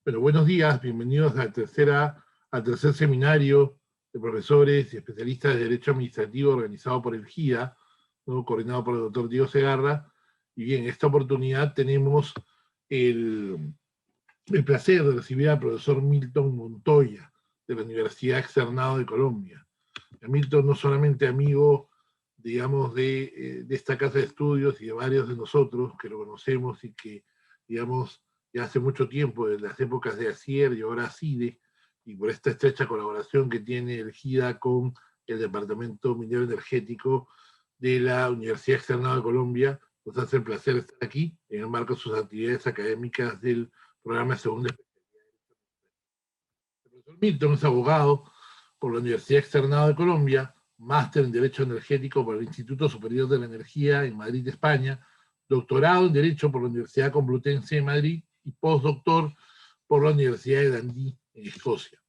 Bueno, buenos días, bienvenidos al tercer seminario de profesores y especialistas de Derecho Administrativo organizado por el GIA, ¿no? Coordinado por el doctor Diego Segarra. Y bien, en esta oportunidad tenemos el placer de recibir al profesor Milton Montoya, de la Universidad Externado de Colombia. Milton no solamente amigo, digamos, de esta casa de estudios y de varios de nosotros que lo conocemos y que, digamos, ya hace mucho tiempo, desde las épocas de ACIER y ahora CIDE, y por esta estrecha colaboración que tiene el GIDA con el Departamento Minero Energético de la Universidad Externada de Colombia, nos hace el placer estar aquí en el marco de sus actividades académicas del programa de segunda especialidad. El profesor Milton es abogado por la Universidad Externada de Colombia, máster en Derecho Energético por el Instituto Superior de la Energía en Madrid, España, doctorado en Derecho por la Universidad Complutense de Madrid y postdoctor por la Universidad de Dundee en Escocia.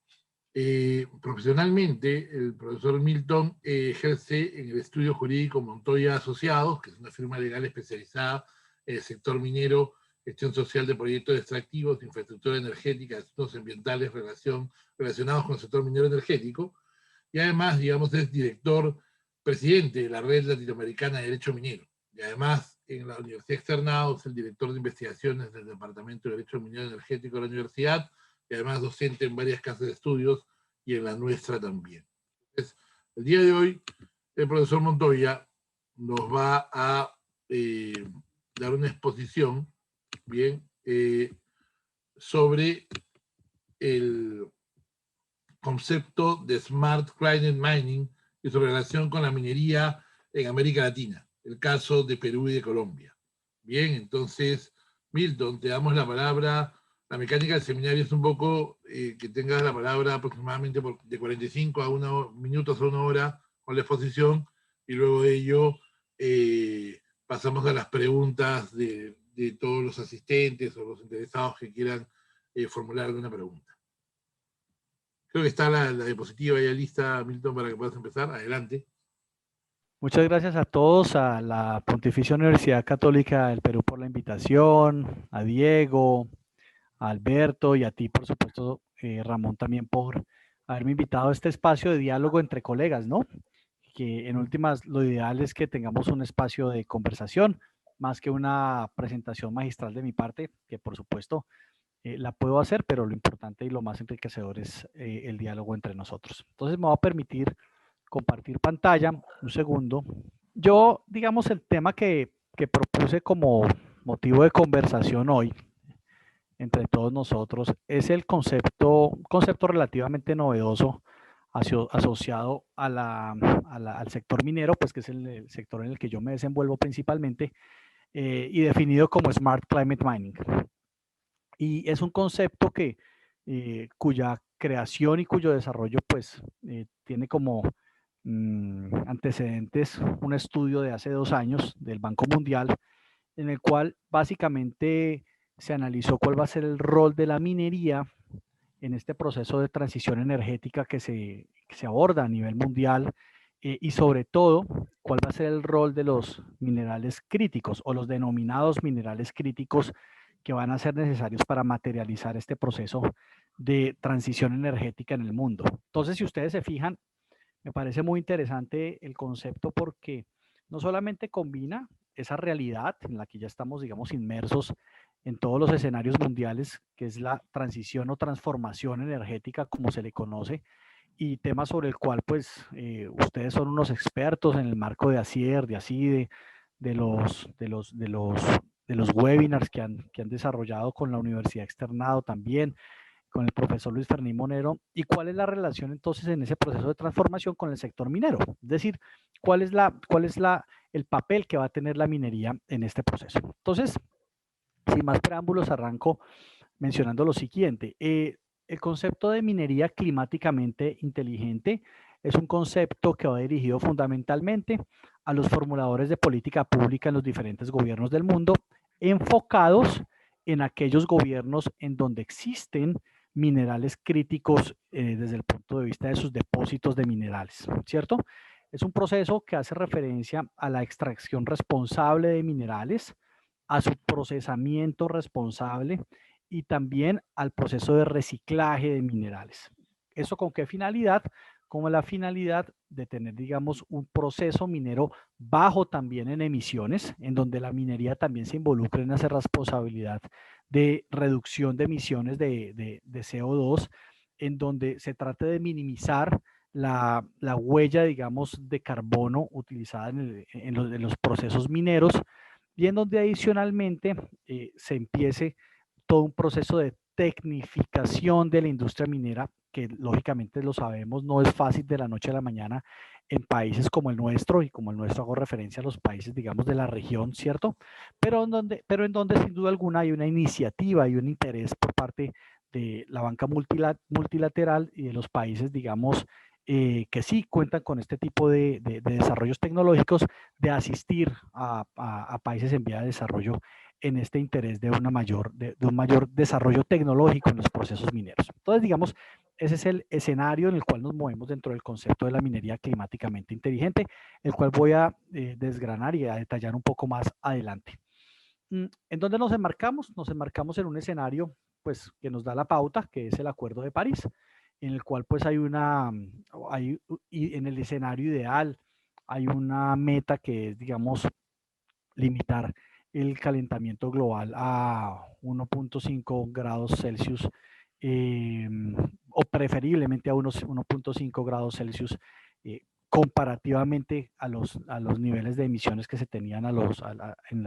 Profesionalmente, el profesor Milton ejerce en el estudio jurídico Montoya Asociados, que es una firma legal especializada en el sector minero, gestión social de proyectos extractivos, infraestructura energética, asuntos ambientales relacionados con el sector minero energético, y además, digamos, es director presidente de la Red Latinoamericana de Derecho Minero. Y además, en la Universidad Externado es el director de investigaciones del Departamento de Derecho Minero Energético de la universidad, y además docente en varias casas de estudios y en la nuestra también. Entonces, el día de hoy, el profesor Montoya nos va a dar una exposición, bien, sobre el concepto de Smart Climate Mining y su relación con la minería en América Latina, el caso de Perú y de Colombia. Bien, entonces, Milton, te damos la palabra. La mecánica del seminario es un poco que tengas la palabra aproximadamente de 45 a 1 minutos a 1 hora con la exposición, y luego de ello pasamos a las preguntas de todos los asistentes o los interesados que quieran formular alguna pregunta. Creo que está la diapositiva ya lista, Milton, para que puedas empezar. Adelante. Muchas gracias a todos, a la Pontificia Universidad Católica del Perú por la invitación, a Diego, a Alberto y a ti, por supuesto, Ramón, también por haberme invitado a este espacio de diálogo entre colegas, ¿no? Que en últimas lo ideal es que tengamos un espacio de conversación, más que una presentación magistral de mi parte, que por supuesto la puedo hacer, pero lo importante y lo más enriquecedor es el diálogo entre nosotros. Entonces me voy a permitir compartir pantalla, un segundo. Yo, digamos, el tema que propuse como motivo de conversación hoy entre todos nosotros es el un concepto relativamente novedoso asociado al sector minero, pues que es el sector en el que yo me desenvuelvo principalmente, y definido como Smart Climate Mining. Y es un concepto cuya creación y cuyo desarrollo pues tiene como antecedentes un estudio de hace 2 años del Banco Mundial, en el cual básicamente se analizó cuál va a ser el rol de la minería en este proceso de transición energética que se aborda a nivel mundial, y sobre todo cuál va a ser el rol de los minerales críticos o los denominados minerales críticos que van a ser necesarios para materializar este proceso de transición energética en el mundo. Entonces, si ustedes se fijan, me parece muy interesante el concepto porque no solamente combina esa realidad en la que ya estamos, digamos, inmersos en todos los escenarios mundiales, que es la transición o transformación energética, como se le conoce, y tema sobre el cual, pues, ustedes son unos expertos en el marco de ACIER, de ACIDE, de los webinars que han desarrollado con la Universidad Externado también, con el profesor Luis Fernín Monero, y cuál es la relación entonces en ese proceso de transformación con el sector minero, es decir, cuál es el papel que va a tener la minería en este proceso. Entonces, sin más preámbulos, arranco mencionando lo siguiente. El concepto de minería climáticamente inteligente es un concepto que va dirigido fundamentalmente a los formuladores de política pública en los diferentes gobiernos del mundo, enfocados en aquellos gobiernos en donde existen minerales críticos desde el punto de vista de sus depósitos de minerales, ¿cierto? Es un proceso que hace referencia a la extracción responsable de minerales, a su procesamiento responsable y también al proceso de reciclaje de minerales. ¿Eso con qué finalidad? Como la finalidad de tener, digamos, un proceso minero bajo también en emisiones, en donde la minería también se involucra en esa responsabilidad de reducción de emisiones de CO2, en donde se trate de minimizar la huella, digamos, de carbono utilizada en los procesos mineros, y en donde adicionalmente se empiece todo un proceso de tecnificación de la industria minera, que lógicamente lo sabemos, no es fácil de la noche a la mañana en países como el nuestro, y como el nuestro hago referencia a los países, digamos, de la región, ¿cierto? Pero en donde sin duda alguna hay una iniciativa y un interés por parte de la banca multilateral y de los países, digamos, que sí cuentan con este tipo de desarrollos tecnológicos, de asistir a países en vía de desarrollo en este interés de un mayor desarrollo tecnológico en los procesos mineros. Entonces, digamos, ese es el escenario en el cual nos movemos dentro del concepto de la minería climáticamente inteligente, el cual voy a desgranar y a detallar un poco más adelante. ¿En dónde nos enmarcamos? Nos enmarcamos en un escenario pues, que nos da la pauta, que es el Acuerdo de París, en el cual pues y en el escenario ideal hay una meta que es, digamos, limitar el calentamiento global a 1.5 grados Celsius, o preferiblemente a unos 1.5 grados Celsius, comparativamente a los niveles de emisiones que se tenían en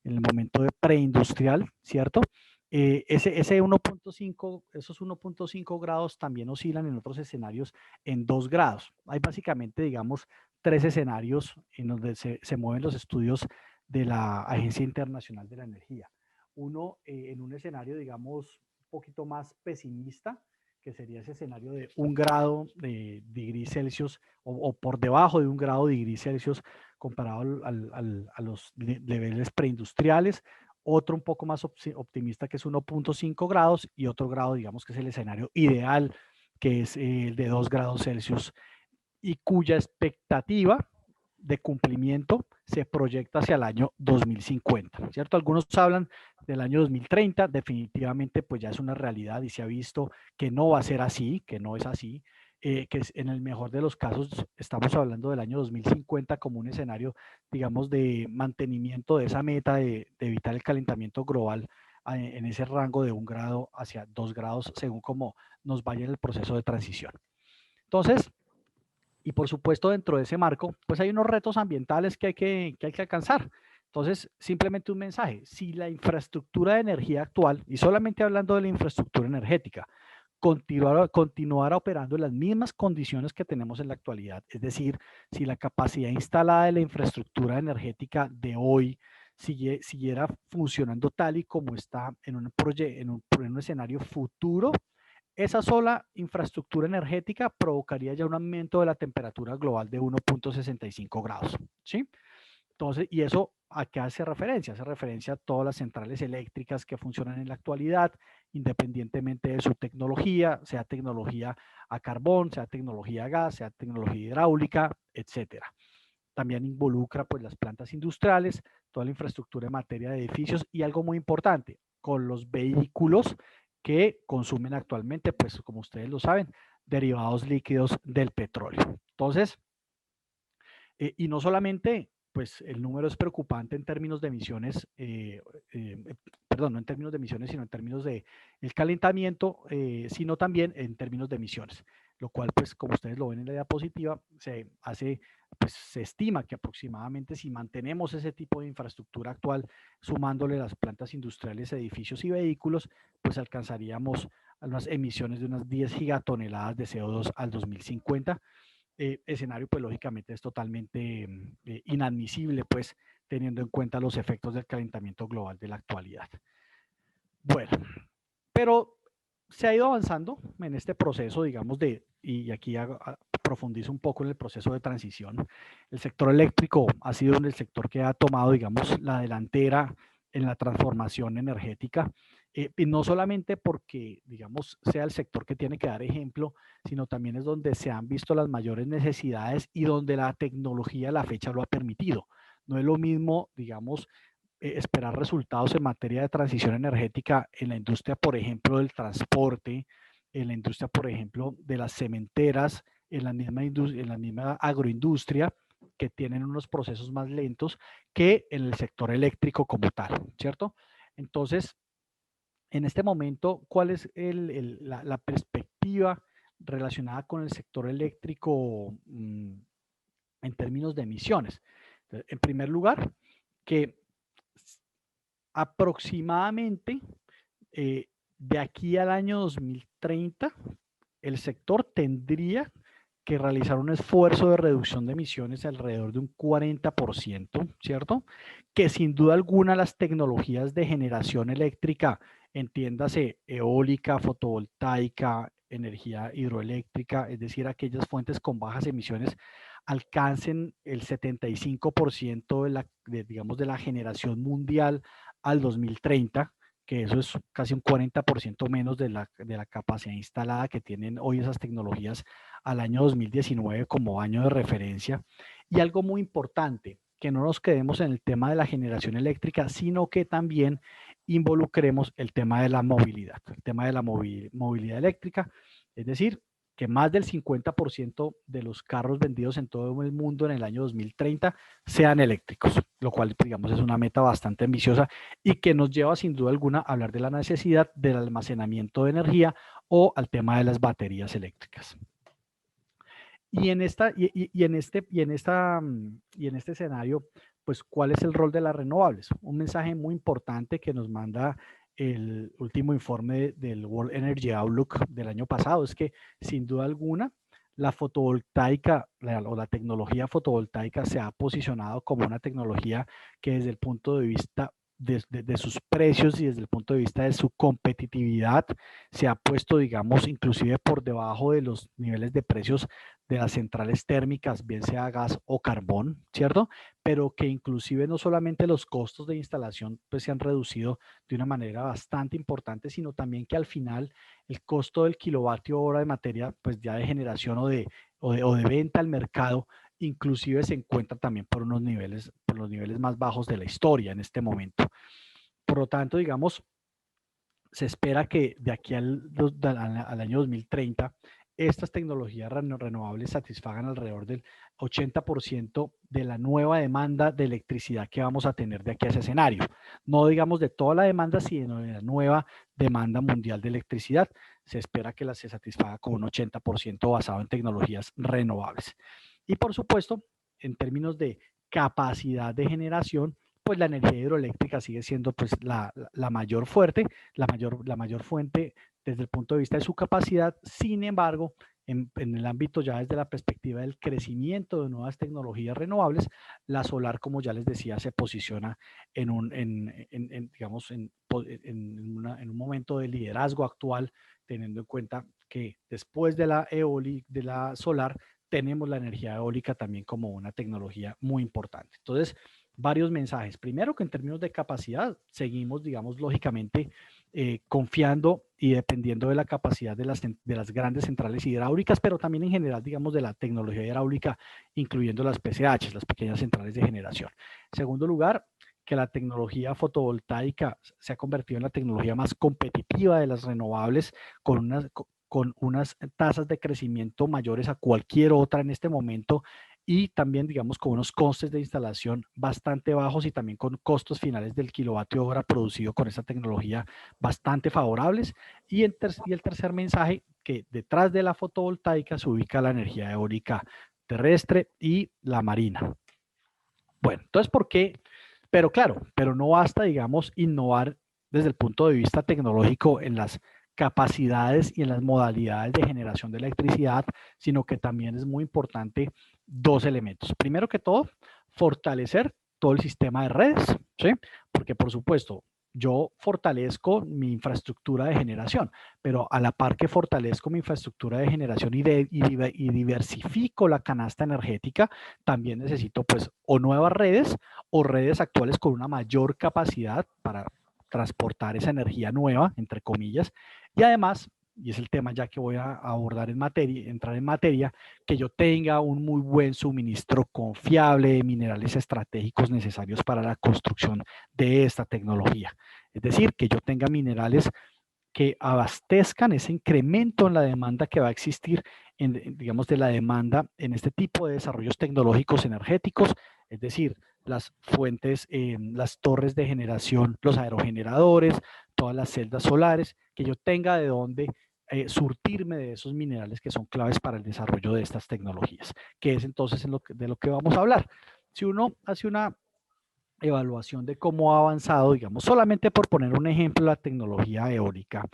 el momento de preindustrial, ¿cierto? Ese 1.5, esos 1.5 grados también oscilan en otros escenarios en 2 grados. Hay básicamente, digamos, 3 escenarios en donde se mueven los estudios de la Agencia Internacional de la Energía. Uno, en un escenario, digamos, un poquito más pesimista, que sería ese escenario de 1 grado de degree Celsius o por debajo de 1 grado de degree Celsius comparado a los niveles preindustriales. Otro un poco más optimista, que es 1.5 grados, y otro grado, digamos, que es el escenario ideal, que es el de 2 grados Celsius, y cuya expectativa de cumplimiento se proyecta hacia el año 2050, ¿cierto? Algunos hablan del año 2030, definitivamente pues ya es una realidad y se ha visto que no va a ser así, que no es así, que en el mejor de los casos estamos hablando del año 2050 como un escenario, digamos, de mantenimiento de esa meta de evitar el calentamiento global en ese rango de 1 grado hacia 2 grados, según como nos vaya en el proceso de transición. Entonces, y por supuesto, dentro de ese marco, pues hay unos retos ambientales que hay que alcanzar. Entonces, simplemente un mensaje: si la infraestructura de energía actual, y solamente hablando de la infraestructura energética, continuara operando en las mismas condiciones que tenemos en la actualidad, es decir, si la capacidad instalada de la infraestructura energética de hoy siguiera funcionando tal y como está en un escenario futuro, esa sola infraestructura energética provocaría ya un aumento de la temperatura global de 1.65 grados, ¿sí? Entonces, ¿y eso a qué hace referencia? Hace referencia a todas las centrales eléctricas que funcionan en la actualidad, independientemente de su tecnología, sea tecnología a carbón, sea tecnología a gas, sea tecnología hidráulica, etcétera. También involucra pues las plantas industriales, toda la infraestructura en materia de edificios, y algo muy importante, con los vehículos que consumen actualmente, pues como ustedes lo saben, derivados líquidos del petróleo. Entonces, y no solamente, pues el número es preocupante en términos de emisiones, perdón, no en términos de emisiones, sino en términos de el calentamiento, sino también en términos de emisiones, lo cual, pues como ustedes lo ven en la diapositiva, pues se estima que aproximadamente, si mantenemos ese tipo de infraestructura actual, sumándole las plantas industriales, edificios y vehículos, pues alcanzaríamos unas emisiones de unas 10 gigatoneladas de CO2 al 2050. Escenario pues lógicamente es totalmente inadmisible, pues teniendo en cuenta los efectos del calentamiento global de la actualidad. Bueno, pero se ha ido avanzando en este proceso, digamos, y aquí profundizo un poco en el proceso de transición. El sector eléctrico ha sido el sector que ha tomado, digamos, la delantera en la transformación energética, y no solamente porque, digamos, sea el sector que tiene que dar ejemplo, sino también es donde se han visto las mayores necesidades y donde la tecnología a la fecha lo ha permitido. No es lo mismo, digamos, esperar resultados en materia de transición energética en la industria, por ejemplo, del transporte, en la industria, por ejemplo, de las cementeras, en la misma agroindustria, que tienen unos procesos más lentos que en el sector eléctrico como tal, ¿cierto? Entonces, en este momento, ¿cuál es la perspectiva relacionada con el sector eléctrico en términos de emisiones? En primer lugar, que aproximadamente de aquí al año 2030, el sector tendría que realizar un esfuerzo de reducción de emisiones alrededor de un 40%, ¿cierto? Que sin duda alguna las tecnologías de generación eléctrica, entiéndase eólica, fotovoltaica, energía hidroeléctrica, es decir, aquellas fuentes con bajas emisiones, alcancen el 75% digamos, de la generación mundial al 2030, que eso es casi un 40% menos de la capacidad instalada que tienen hoy esas tecnologías al año 2019 como año de referencia. Y algo muy importante, que no nos quedemos en el tema de la generación eléctrica, sino que también involucremos el tema de la movilidad, el tema de la movilidad eléctrica, es decir, que más del 50% de los carros vendidos en todo el mundo en el año 2030 sean eléctricos, lo cual, digamos, es una meta bastante ambiciosa y que nos lleva sin duda alguna a hablar de la necesidad del almacenamiento de energía o al tema de las baterías eléctricas. Y en este escenario, pues, ¿cuál es el rol de las renovables? Un mensaje muy importante que nos manda el último informe del World Energy Outlook del año pasado es que, sin duda alguna, la fotovoltaica o la tecnología fotovoltaica se ha posicionado como una tecnología que desde el punto de vista de sus precios y desde el punto de vista de su competitividad se ha puesto, digamos, inclusive por debajo de los niveles de precios de las centrales térmicas, bien sea gas o carbón, ¿cierto? Pero que inclusive no solamente los costos de instalación pues se han reducido de una manera bastante importante, sino también que al final el costo del kilovatio hora de materia pues ya de generación o de venta al mercado inclusive se encuentra también por los niveles más bajos de la historia en este momento. Por lo tanto, digamos, se espera que de aquí al año 2030 estas tecnologías renovables satisfagan alrededor del 80% de la nueva demanda de electricidad que vamos a tener de aquí a ese escenario. No digamos de toda la demanda, sino de la nueva demanda mundial de electricidad. Se espera que se satisfaga con un 80% basado en tecnologías renovables. Y por supuesto, en términos de capacidad de generación, pues la energía hidroeléctrica sigue siendo pues la mayor fuente desde el punto de vista de su capacidad. Sin embargo, en el ámbito ya desde la perspectiva del crecimiento de nuevas tecnologías renovables, la solar, como ya les decía, se posiciona en un momento de liderazgo actual, teniendo en cuenta que después de de la solar, tenemos la energía eólica también como una tecnología muy importante. Entonces, varios mensajes. Primero, que en términos de capacidad seguimos, digamos, lógicamente confiando y dependiendo de la capacidad de las grandes centrales hidráulicas, pero también en general, digamos, de la tecnología hidráulica, incluyendo las PCH, las pequeñas centrales de generación. En segundo lugar, que la tecnología fotovoltaica se ha convertido en la tecnología más competitiva de las renovables, con unas tasas de crecimiento mayores a cualquier otra en este momento y también, digamos, con unos costes de instalación bastante bajos y también con costos finales del kilovatio hora producido con esta tecnología bastante favorables. Y el tercer mensaje, que detrás de la fotovoltaica se ubica la energía eólica terrestre y la marina. Bueno, entonces, ¿por qué? Pero claro, pero no basta, digamos, innovar desde el punto de vista tecnológico en las capacidades y en las modalidades de generación de electricidad, sino que también es muy importante dos elementos. Primero que todo, fortalecer todo el sistema de redes, ¿sí? Porque por supuesto, yo fortalezco mi infraestructura de generación, pero a la par que fortalezco mi infraestructura de generación y diversifico la canasta energética, también necesito pues o nuevas redes o redes actuales con una mayor capacidad para transportar esa energía nueva, entre comillas, y además y es el tema ya que voy a abordar en materia, entrar en materia, que yo tenga un muy buen suministro confiable de minerales estratégicos necesarios para la construcción de esta tecnología. Es decir, que yo tenga minerales que abastezcan ese incremento en la demanda que va a existir, digamos, de la demanda en este tipo de desarrollos tecnológicos energéticos, es decir, las fuentes, las torres de generación, los aerogeneradores, todas las celdas solares, que yo tenga de dónde surtirme de esos minerales que son claves para el desarrollo de estas tecnologías, que es entonces de lo que vamos a hablar. Si uno hace una evaluación de cómo ha avanzado, digamos, solamente por poner un ejemplo, la tecnología eólica.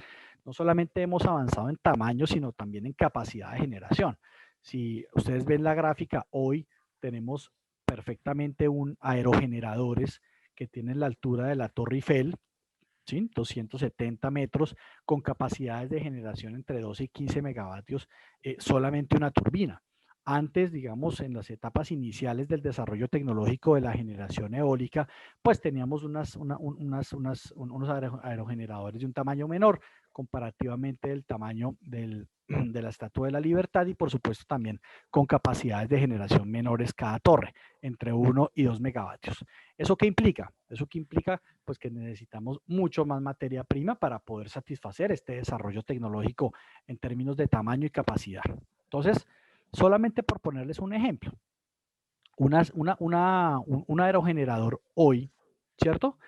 No solamente hemos avanzado en tamaño, sino también en capacidad de generación. Si ustedes ven la gráfica, hoy tenemos perfectamente un aerogeneradores que tienen la altura de la Torre Eiffel, ¿sí? 270 metros, con capacidades de generación entre 12 y 15 megavatios, solamente una turbina. Antes, digamos, en las etapas iniciales del desarrollo tecnológico de la generación eólica, pues teníamos unos aerogeneradores de un tamaño menor, comparativamente del tamaño de la Estatua de la Libertad, y por supuesto también con capacidades de generación menores cada torre, entre 1 y 2 megavatios. ¿Eso qué implica? Eso que implica pues que necesitamos mucho más materia prima para poder satisfacer este desarrollo tecnológico en términos de tamaño y capacidad. Entonces, solamente por ponerles un ejemplo, un aerogenerador hoy, ¿cierto?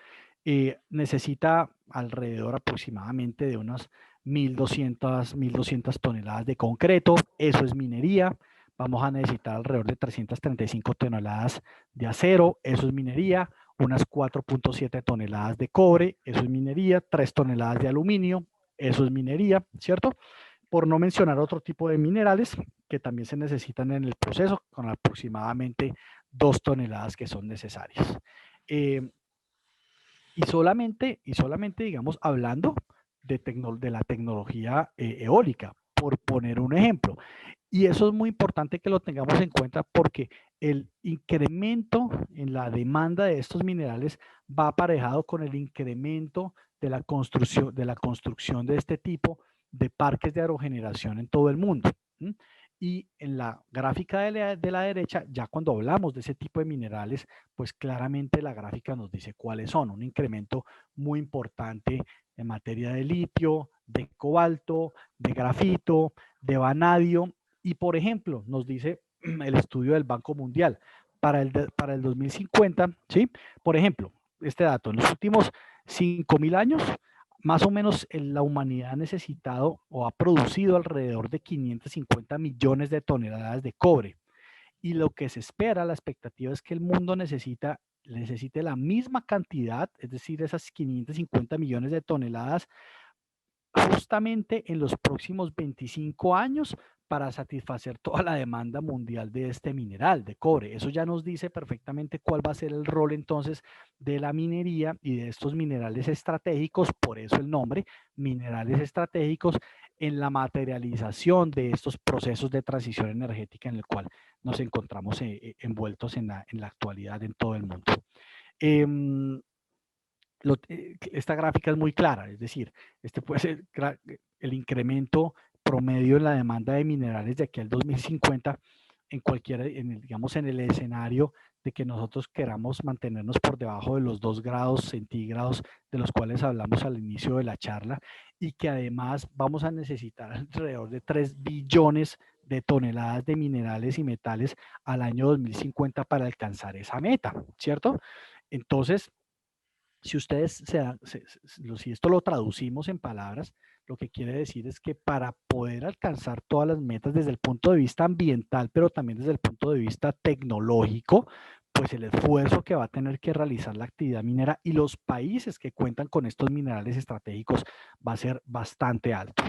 Necesita alrededor aproximadamente de unas 1.200 toneladas de concreto, eso es minería. Vamos a necesitar alrededor de 335 toneladas de acero, eso es minería, unas 4.7 toneladas de cobre, eso es minería, 3 toneladas de aluminio, eso es minería, ¿cierto? Por no mencionar otro tipo de minerales que también se necesitan en el proceso, con aproximadamente 2 toneladas que son necesarias. Y solamente, digamos, hablando de la tecnología eólica, por poner un ejemplo. Y eso es muy importante que lo tengamos en cuenta porque el incremento en la demanda de estos minerales va aparejado con el incremento de la construcción de este tipo de parques de aerogeneración en todo el mundo. ¿Sí? Y en la gráfica de la derecha, ya cuando hablamos de ese tipo de minerales, pues claramente la gráfica nos dice cuáles son. Un incremento muy importante en materia de litio, de cobalto, de grafito, de vanadio. Y por ejemplo, nos dice el estudio del Banco Mundial, para el 2050, ¿sí? Por ejemplo, este dato, en los últimos 5.000 años, más o menos la humanidad ha necesitado o ha producido alrededor de 550 millones de toneladas de cobre. Y lo que se espera, la expectativa es que el mundo necesite la misma cantidad, es decir, esas 550 millones de toneladas, justamente en los próximos 25 años para satisfacer toda la demanda mundial de este mineral, de cobre. Eso ya nos dice perfectamente cuál va a ser el rol entonces de la minería y de estos minerales estratégicos, por eso el nombre, minerales estratégicos, en la materialización de estos procesos de transición energética en el cual nos encontramos envueltos en la actualidad en todo el mundo. Esta gráfica es muy clara, es decir, este puede ser el incremento promedio en la demanda de minerales de aquí al 2050 digamos, en el escenario de que nosotros queramos mantenernos por debajo de los 2 grados centígrados de los cuales hablamos al inicio de la charla, y que además vamos a necesitar alrededor de 3 billones de toneladas de minerales y metales al año 2050 para alcanzar esa meta, ¿cierto? Entonces, si ustedes si esto lo traducimos en palabras, lo que quiere decir es que para poder alcanzar todas las metas desde el punto de vista ambiental, pero también desde el punto de vista tecnológico, pues el esfuerzo que va a tener que realizar la actividad minera y los países que cuentan con estos minerales estratégicos va a ser bastante alto.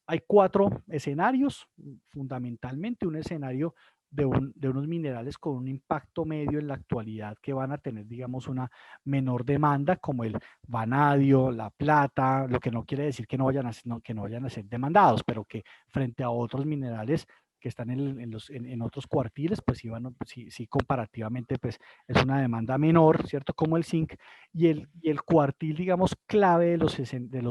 Hay 4 escenarios, fundamentalmente un escenario de unos minerales con un impacto medio en la actualidad que van a tener, digamos, una menor demanda, como el vanadio, la plata, lo que no quiere decir que no vayan a ser demandados, pero que frente a otros minerales que están en otros cuartiles, pues sí, comparativamente pues es una demanda menor, ¿cierto? Como el zinc, y el cuartil, digamos, clave de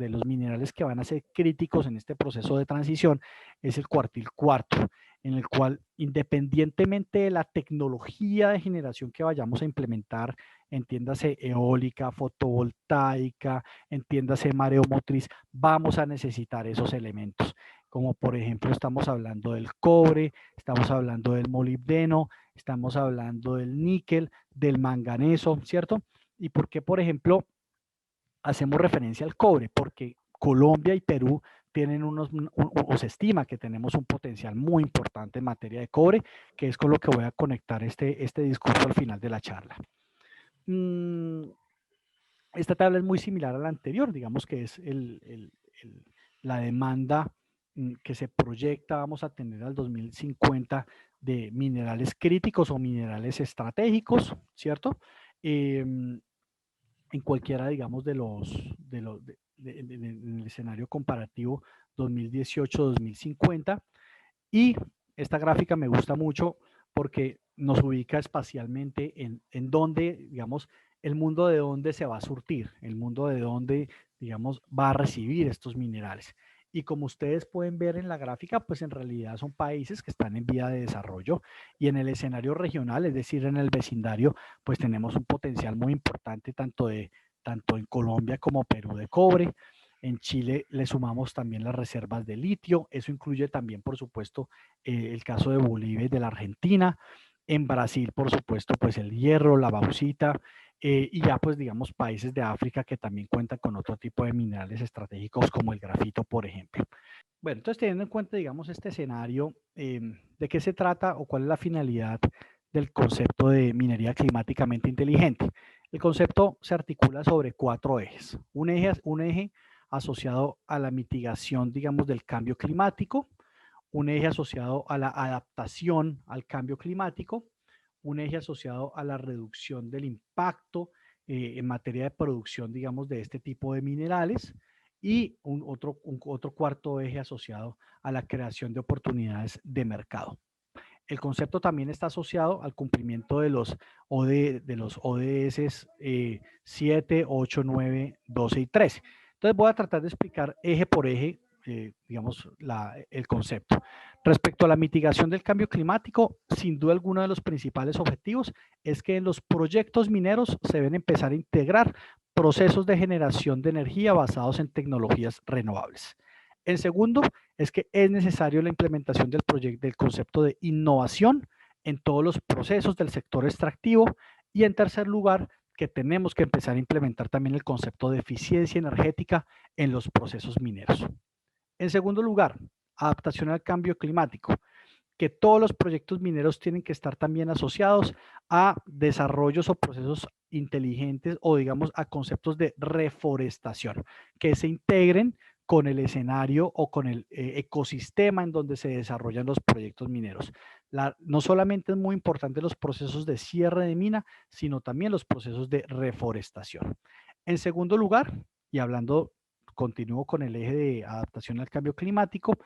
los minerales que van a ser críticos en este proceso de transición es el cuartil cuarto, en el cual, independientemente de la tecnología de generación que vayamos a implementar, entiéndase eólica, fotovoltaica, entiéndase mareomotriz, vamos a necesitar esos elementos, como por ejemplo estamos hablando del cobre, estamos hablando del molibdeno, estamos hablando del níquel, del manganeso, ¿cierto? ¿Y por qué, por ejemplo, hacemos referencia al cobre? Porque Colombia y Perú tienen o se estima que tenemos un potencial muy importante en materia de cobre, que es con lo que voy a conectar este discurso al final de la charla. Esta tabla es muy similar a la anterior, digamos que es la demanda que se proyecta, vamos a tener al 2050 de minerales críticos o minerales estratégicos, ¿cierto? En cualquiera, digamos, en el escenario comparativo 2018-2050. Y esta gráfica me gusta mucho porque nos ubica espacialmente en dónde, digamos, el mundo de dónde se va a surtir, el mundo de dónde, digamos, va a recibir estos minerales. Y como ustedes pueden ver en la gráfica, pues en realidad son países que están en vía de desarrollo, y en el escenario regional, es decir, en el vecindario, pues tenemos un potencial muy importante tanto en Colombia como Perú de cobre. En Chile le sumamos también las reservas de litio. Eso incluye también, por supuesto, el caso de Bolivia y de la Argentina. En Brasil, por supuesto, pues el hierro, la bauxita, y ya pues digamos países de África que también cuentan con otro tipo de minerales estratégicos como el grafito, por ejemplo. Bueno, entonces teniendo en cuenta, digamos, este escenario, ¿de qué se trata o cuál es la finalidad del concepto de minería climáticamente inteligente? El concepto se articula sobre 4 ejes. Un eje asociado a la mitigación, digamos, del cambio climático, un eje asociado a la adaptación al cambio climático, un eje asociado a la reducción del impacto en materia de producción, digamos, de este tipo de minerales, y otro cuarto eje asociado a la creación de oportunidades de mercado. El concepto también está asociado al cumplimiento de los ODS 7, 8, 9, 12 y 13. Entonces voy a tratar de explicar eje por eje, digamos, el concepto. Respecto a la mitigación del cambio climático, sin duda alguno de los principales objetivos es que en los proyectos mineros se deben empezar a integrar procesos de generación de energía basados en tecnologías renovables. El segundo es que es necesario la implementación del concepto de innovación en todos los procesos del sector extractivo. Y en tercer lugar, que tenemos que empezar a implementar también el concepto de eficiencia energética en los procesos mineros. En segundo lugar, adaptación al cambio climático, que todos los proyectos mineros tienen que estar también asociados a desarrollos o procesos inteligentes, o digamos a conceptos de reforestación, que se integren con el escenario o con el ecosistema en donde se desarrollan los proyectos mineros. No solamente es muy importante los procesos de cierre de mina, sino también los procesos de reforestación. En segundo lugar, y continúo con el eje de adaptación al cambio climático,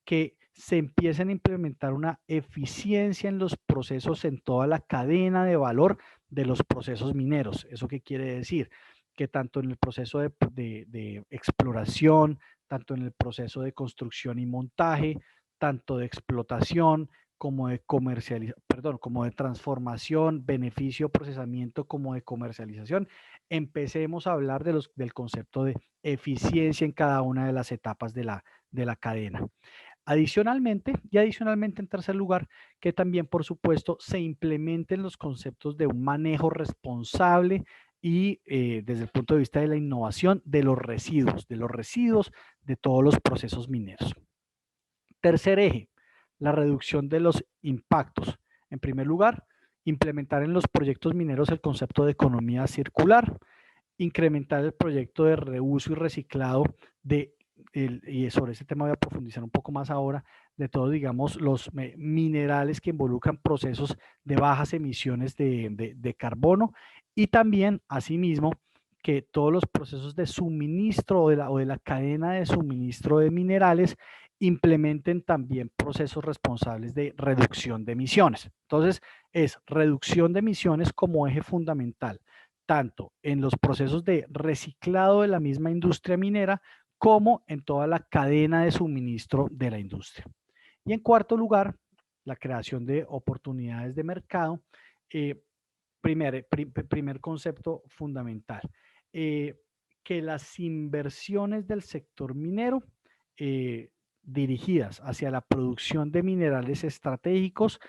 que se empiecen a implementar una eficiencia en los procesos, en toda la cadena de valor de los procesos mineros. ¿Eso qué quiere decir? Que tanto en el proceso de exploración, tanto en el proceso de construcción y montaje, tanto de explotación como de como de transformación, beneficio, procesamiento, como de comercialización, empecemos a hablar del concepto de eficiencia en cada una de las etapas de la cadena. Adicionalmente en tercer lugar, que también, por supuesto, se implementen los conceptos de un manejo responsable y desde el punto de vista de la innovación de los residuos de todos los procesos mineros. Tercer eje, la reducción de los impactos. En primer lugar, implementar en los proyectos mineros el concepto de economía circular, incrementar el proyecto de reuso y reciclado y sobre ese tema voy a profundizar un poco más ahora, de todos, digamos, los minerales que involucran procesos de bajas emisiones de carbono, y también, asimismo, que todos los procesos de suministro o de la cadena de suministro de minerales implementen también procesos responsables de reducción de emisiones. Entonces, es reducción de emisiones como eje fundamental, tanto en los procesos de reciclado de la misma industria minera como en toda la cadena de suministro de la industria. Y en cuarto lugar, la creación de oportunidades de mercado. Primer concepto fundamental, que las inversiones del sector minero dirigidas hacia la producción de minerales estratégicos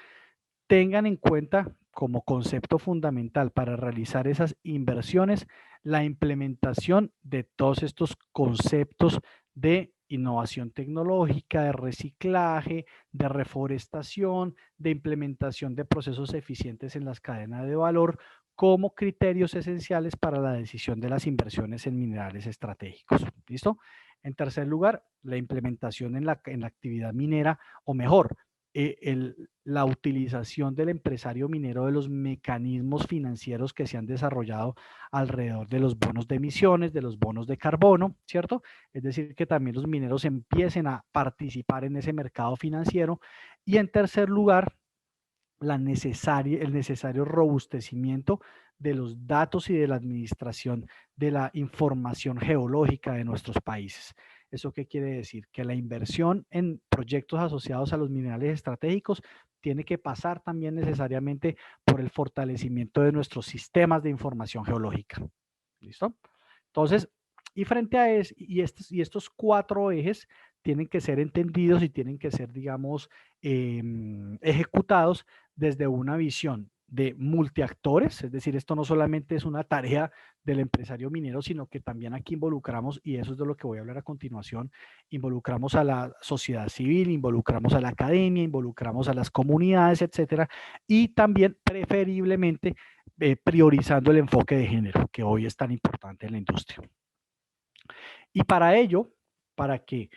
tengan en cuenta como concepto fundamental para realizar esas inversiones la implementación de todos estos conceptos de innovación tecnológica, de reciclaje, de reforestación, de implementación de procesos eficientes en las cadenas de valor como criterios esenciales para la decisión de las inversiones en minerales estratégicos. ¿Listo? En tercer lugar, la implementación en la actividad minera, o mejor, la utilización del empresario minero de los mecanismos financieros que se han desarrollado alrededor de los bonos de emisiones, de los bonos de carbono, ¿cierto? Es decir, que también los mineros empiecen a participar en ese mercado financiero. Y en tercer lugar, el necesario robustecimiento de los datos y de la administración de la información geológica de nuestros países. ¿Eso qué quiere decir? Que la inversión en proyectos asociados a los minerales estratégicos tiene que pasar también necesariamente por el fortalecimiento de nuestros sistemas de información geológica. ¿Listo? Entonces, y frente a eso, estos cuatro ejes tienen que ser entendidos y tienen que ser, digamos, ejecutados desde una visión de multiactores, es decir, esto no solamente es una tarea del empresario minero, sino que también aquí involucramos, y eso es de lo que voy a hablar a continuación, involucramos a la sociedad civil, involucramos a la academia, involucramos a las comunidades, etcétera, y también preferiblemente priorizando el enfoque de género, que hoy es tan importante en la industria. Y para ello, para que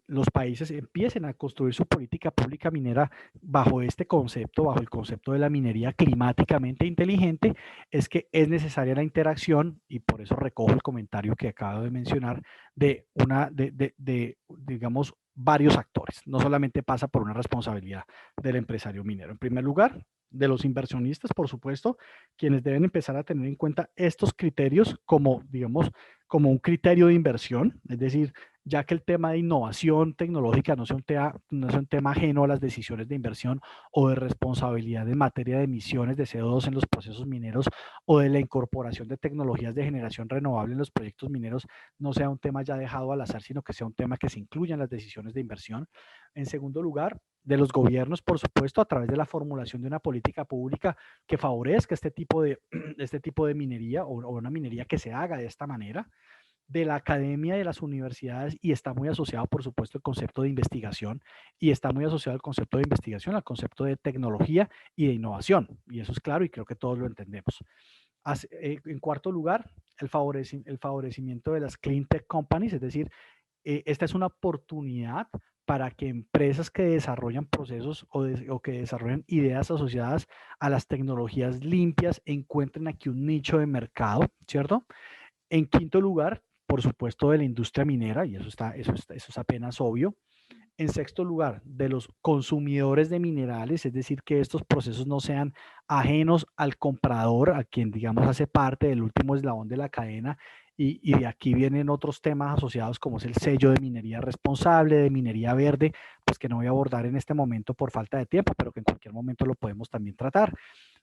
los países empiecen a construir su política pública minera bajo este concepto, bajo el concepto de la minería climáticamente inteligente, es que es necesaria la interacción, y por eso recojo el comentario que acabo de mencionar, digamos, varios actores. No solamente pasa por una responsabilidad del empresario minero. En primer lugar, de los inversionistas, por supuesto, quienes deben empezar a tener en cuenta estos criterios como, digamos, como un criterio de inversión, es decir, ya que el tema de innovación tecnológica no sea un tema ajeno a las decisiones de inversión o de responsabilidad en materia de emisiones de CO2 en los procesos mineros o de la incorporación de tecnologías de generación renovable en los proyectos mineros, no sea un tema ya dejado al azar, sino que sea un tema que se incluya en las decisiones de inversión. En segundo lugar, de los gobiernos, por supuesto, a través de la formulación de una política pública que favorezca este tipo de minería o una minería que se haga de esta manera, de la academia, de las universidades, y está muy asociado, por supuesto, el concepto de investigación, y está muy asociado el concepto de investigación al concepto de tecnología y de innovación, y eso es claro y creo que todos lo entendemos. En cuarto lugar, el favorecimiento de las clean tech companies, es decir, esta es una oportunidad para que empresas que desarrollan procesos o que desarrollan ideas asociadas a las tecnologías limpias encuentren aquí un nicho de mercado, ¿cierto? En quinto lugar, por supuesto, de la industria minera, y eso es apenas obvio. En sexto lugar, de los consumidores de minerales, es decir, que estos procesos no sean ajenos al comprador, a quien, digamos, hace parte del último eslabón de la cadena, y de aquí vienen otros temas asociados como es el sello de minería responsable, de minería verde, pues que no voy a abordar en este momento por falta de tiempo, pero que en cualquier momento lo podemos también tratar.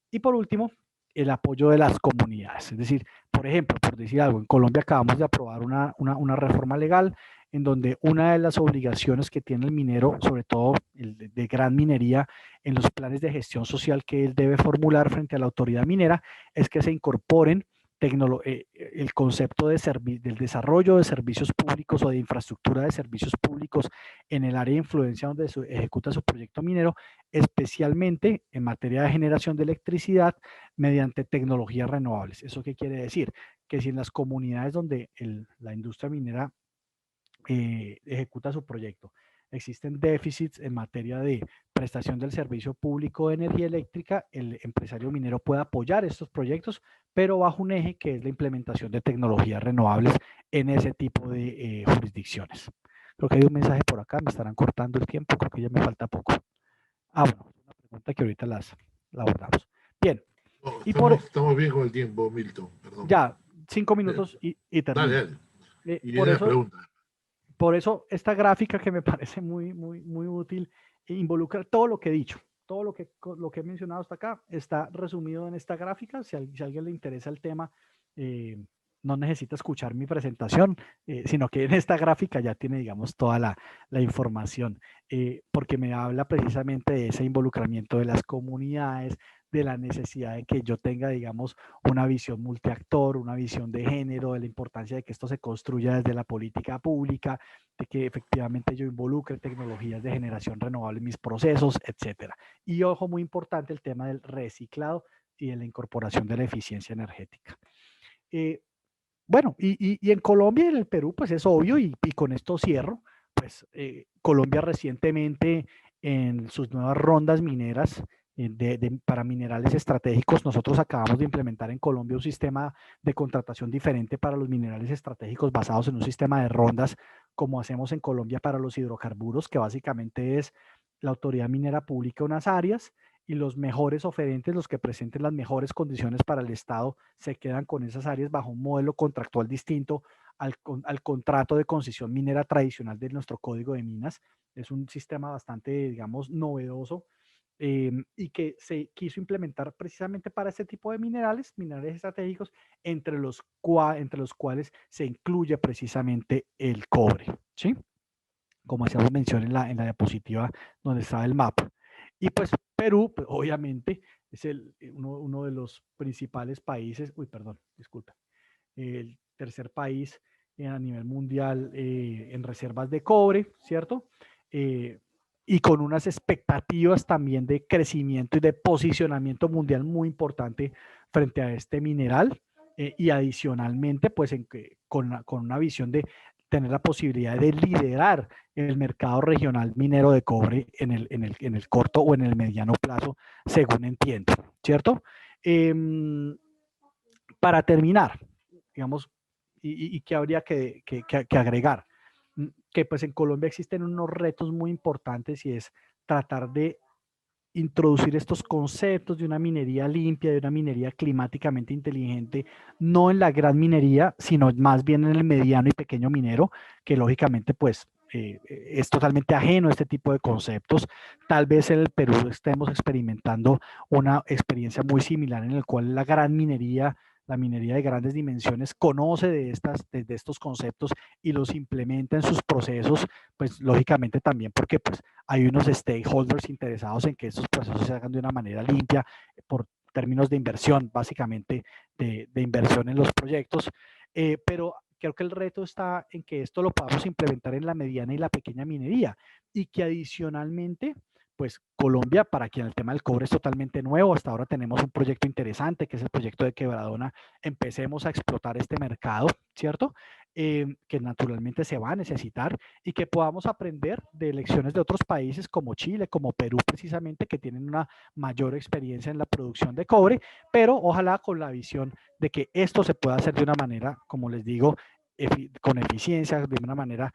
Y por último, el apoyo de las comunidades. Es decir, por ejemplo, por decir algo, en Colombia acabamos de aprobar una reforma legal en donde una de las obligaciones que tiene el minero, sobre todo el de gran minería, en los planes de gestión social que él debe formular frente a la autoridad minera, es que se incorporen el concepto del desarrollo de servicios públicos o de infraestructura de servicios públicos en el área de influencia donde ejecuta su proyecto minero, especialmente en materia de generación de electricidad mediante tecnologías renovables. ¿Eso qué quiere decir? Que si en las comunidades donde la industria minera ejecuta su proyecto existen déficits en materia de prestación del servicio público de energía eléctrica, el empresario minero puede apoyar estos proyectos, pero bajo un eje que es la implementación de tecnologías renovables en ese tipo de jurisdicciones. Creo que hay un mensaje por acá, me estarán cortando el tiempo, creo que ya me falta poco. Ah, bueno, es una pregunta que ahorita la abordamos. Bien. No, Y por, estamos bien con el tiempo, Milton, perdón. ya, 5 minutos y Dale, termino. dale. Y Por viene la eso, pregunta. esta gráfica que me parece muy útil, involucra todo lo que he dicho. Todo lo que he mencionado hasta acá está resumido en esta gráfica. Si a alguien le interesa el tema, no necesita escuchar mi presentación, sino que en esta gráfica ya tiene, digamos, toda la información, porque me habla precisamente de ese involucramiento de las comunidades, de la necesidad de que yo tenga, digamos, una visión multiactor, una visión de género, de la importancia de que esto se construya desde la política pública, de que efectivamente yo involucre tecnologías de generación renovable en mis procesos, etcétera. Y ojo, muy importante el tema del reciclado y de la incorporación de la eficiencia energética. Bueno, y en Colombia y en el Perú, pues es obvio, y con esto cierro, pues Colombia recientemente en sus nuevas rondas mineras para minerales estratégicos, nosotros acabamos de implementar en Colombia un sistema de contratación diferente para los minerales estratégicos basados en un sistema de rondas, como hacemos en Colombia para los hidrocarburos, que básicamente es la autoridad minera publica unas áreas y los mejores oferentes, los que presenten las mejores condiciones para el Estado, se quedan con esas áreas bajo un modelo contractual distinto al contrato de concesión minera tradicional de nuestro Código de Minas. Es un sistema bastante, digamos, novedoso, y que se quiso implementar precisamente para este tipo de minerales estratégicos, entre los cuales se incluye precisamente el cobre, ¿sí? Como hacíamos mención en la diapositiva donde estaba el mapa. Y pues Perú, pues, obviamente, es uno de los principales países, perdón, disculpa, el tercer país a nivel mundial en reservas de cobre, ¿cierto? Y con unas expectativas también de crecimiento y de posicionamiento mundial muy importante frente a este mineral, y adicionalmente, pues con una visión de tener la posibilidad de liderar el mercado regional minero de cobre en el corto o en el mediano plazo, según entiendo, ¿cierto? Para terminar, digamos, y que habría que agregar, que pues en Colombia existen unos retos muy importantes, y es tratar de introducir estos conceptos de una minería limpia, de una minería climáticamente inteligente, no en la gran minería, sino más bien en el mediano y pequeño minero, que lógicamente pues es totalmente ajeno a este tipo de conceptos. Tal vez en el Perú estemos experimentando una experiencia muy similar en la cual la minería de grandes dimensiones conoce de estos conceptos y los implementa en sus procesos, pues lógicamente también porque pues hay unos stakeholders interesados en que estos procesos se hagan de una manera limpia por términos de inversión, básicamente de inversión en los proyectos, pero creo que el reto está en que esto lo podamos implementar en la mediana y la pequeña minería, y que adicionalmente, pues Colombia, para quien el tema del cobre es totalmente nuevo, hasta ahora tenemos un proyecto interesante que es el proyecto de Quebradona, empecemos a explotar este mercado, ¿cierto? Que naturalmente se va a necesitar, y que podamos aprender de lecciones de otros países como Chile, como Perú precisamente, que tienen una mayor experiencia en la producción de cobre, pero ojalá con la visión de que esto se pueda hacer de una manera, como les digo, con eficiencia, de una manera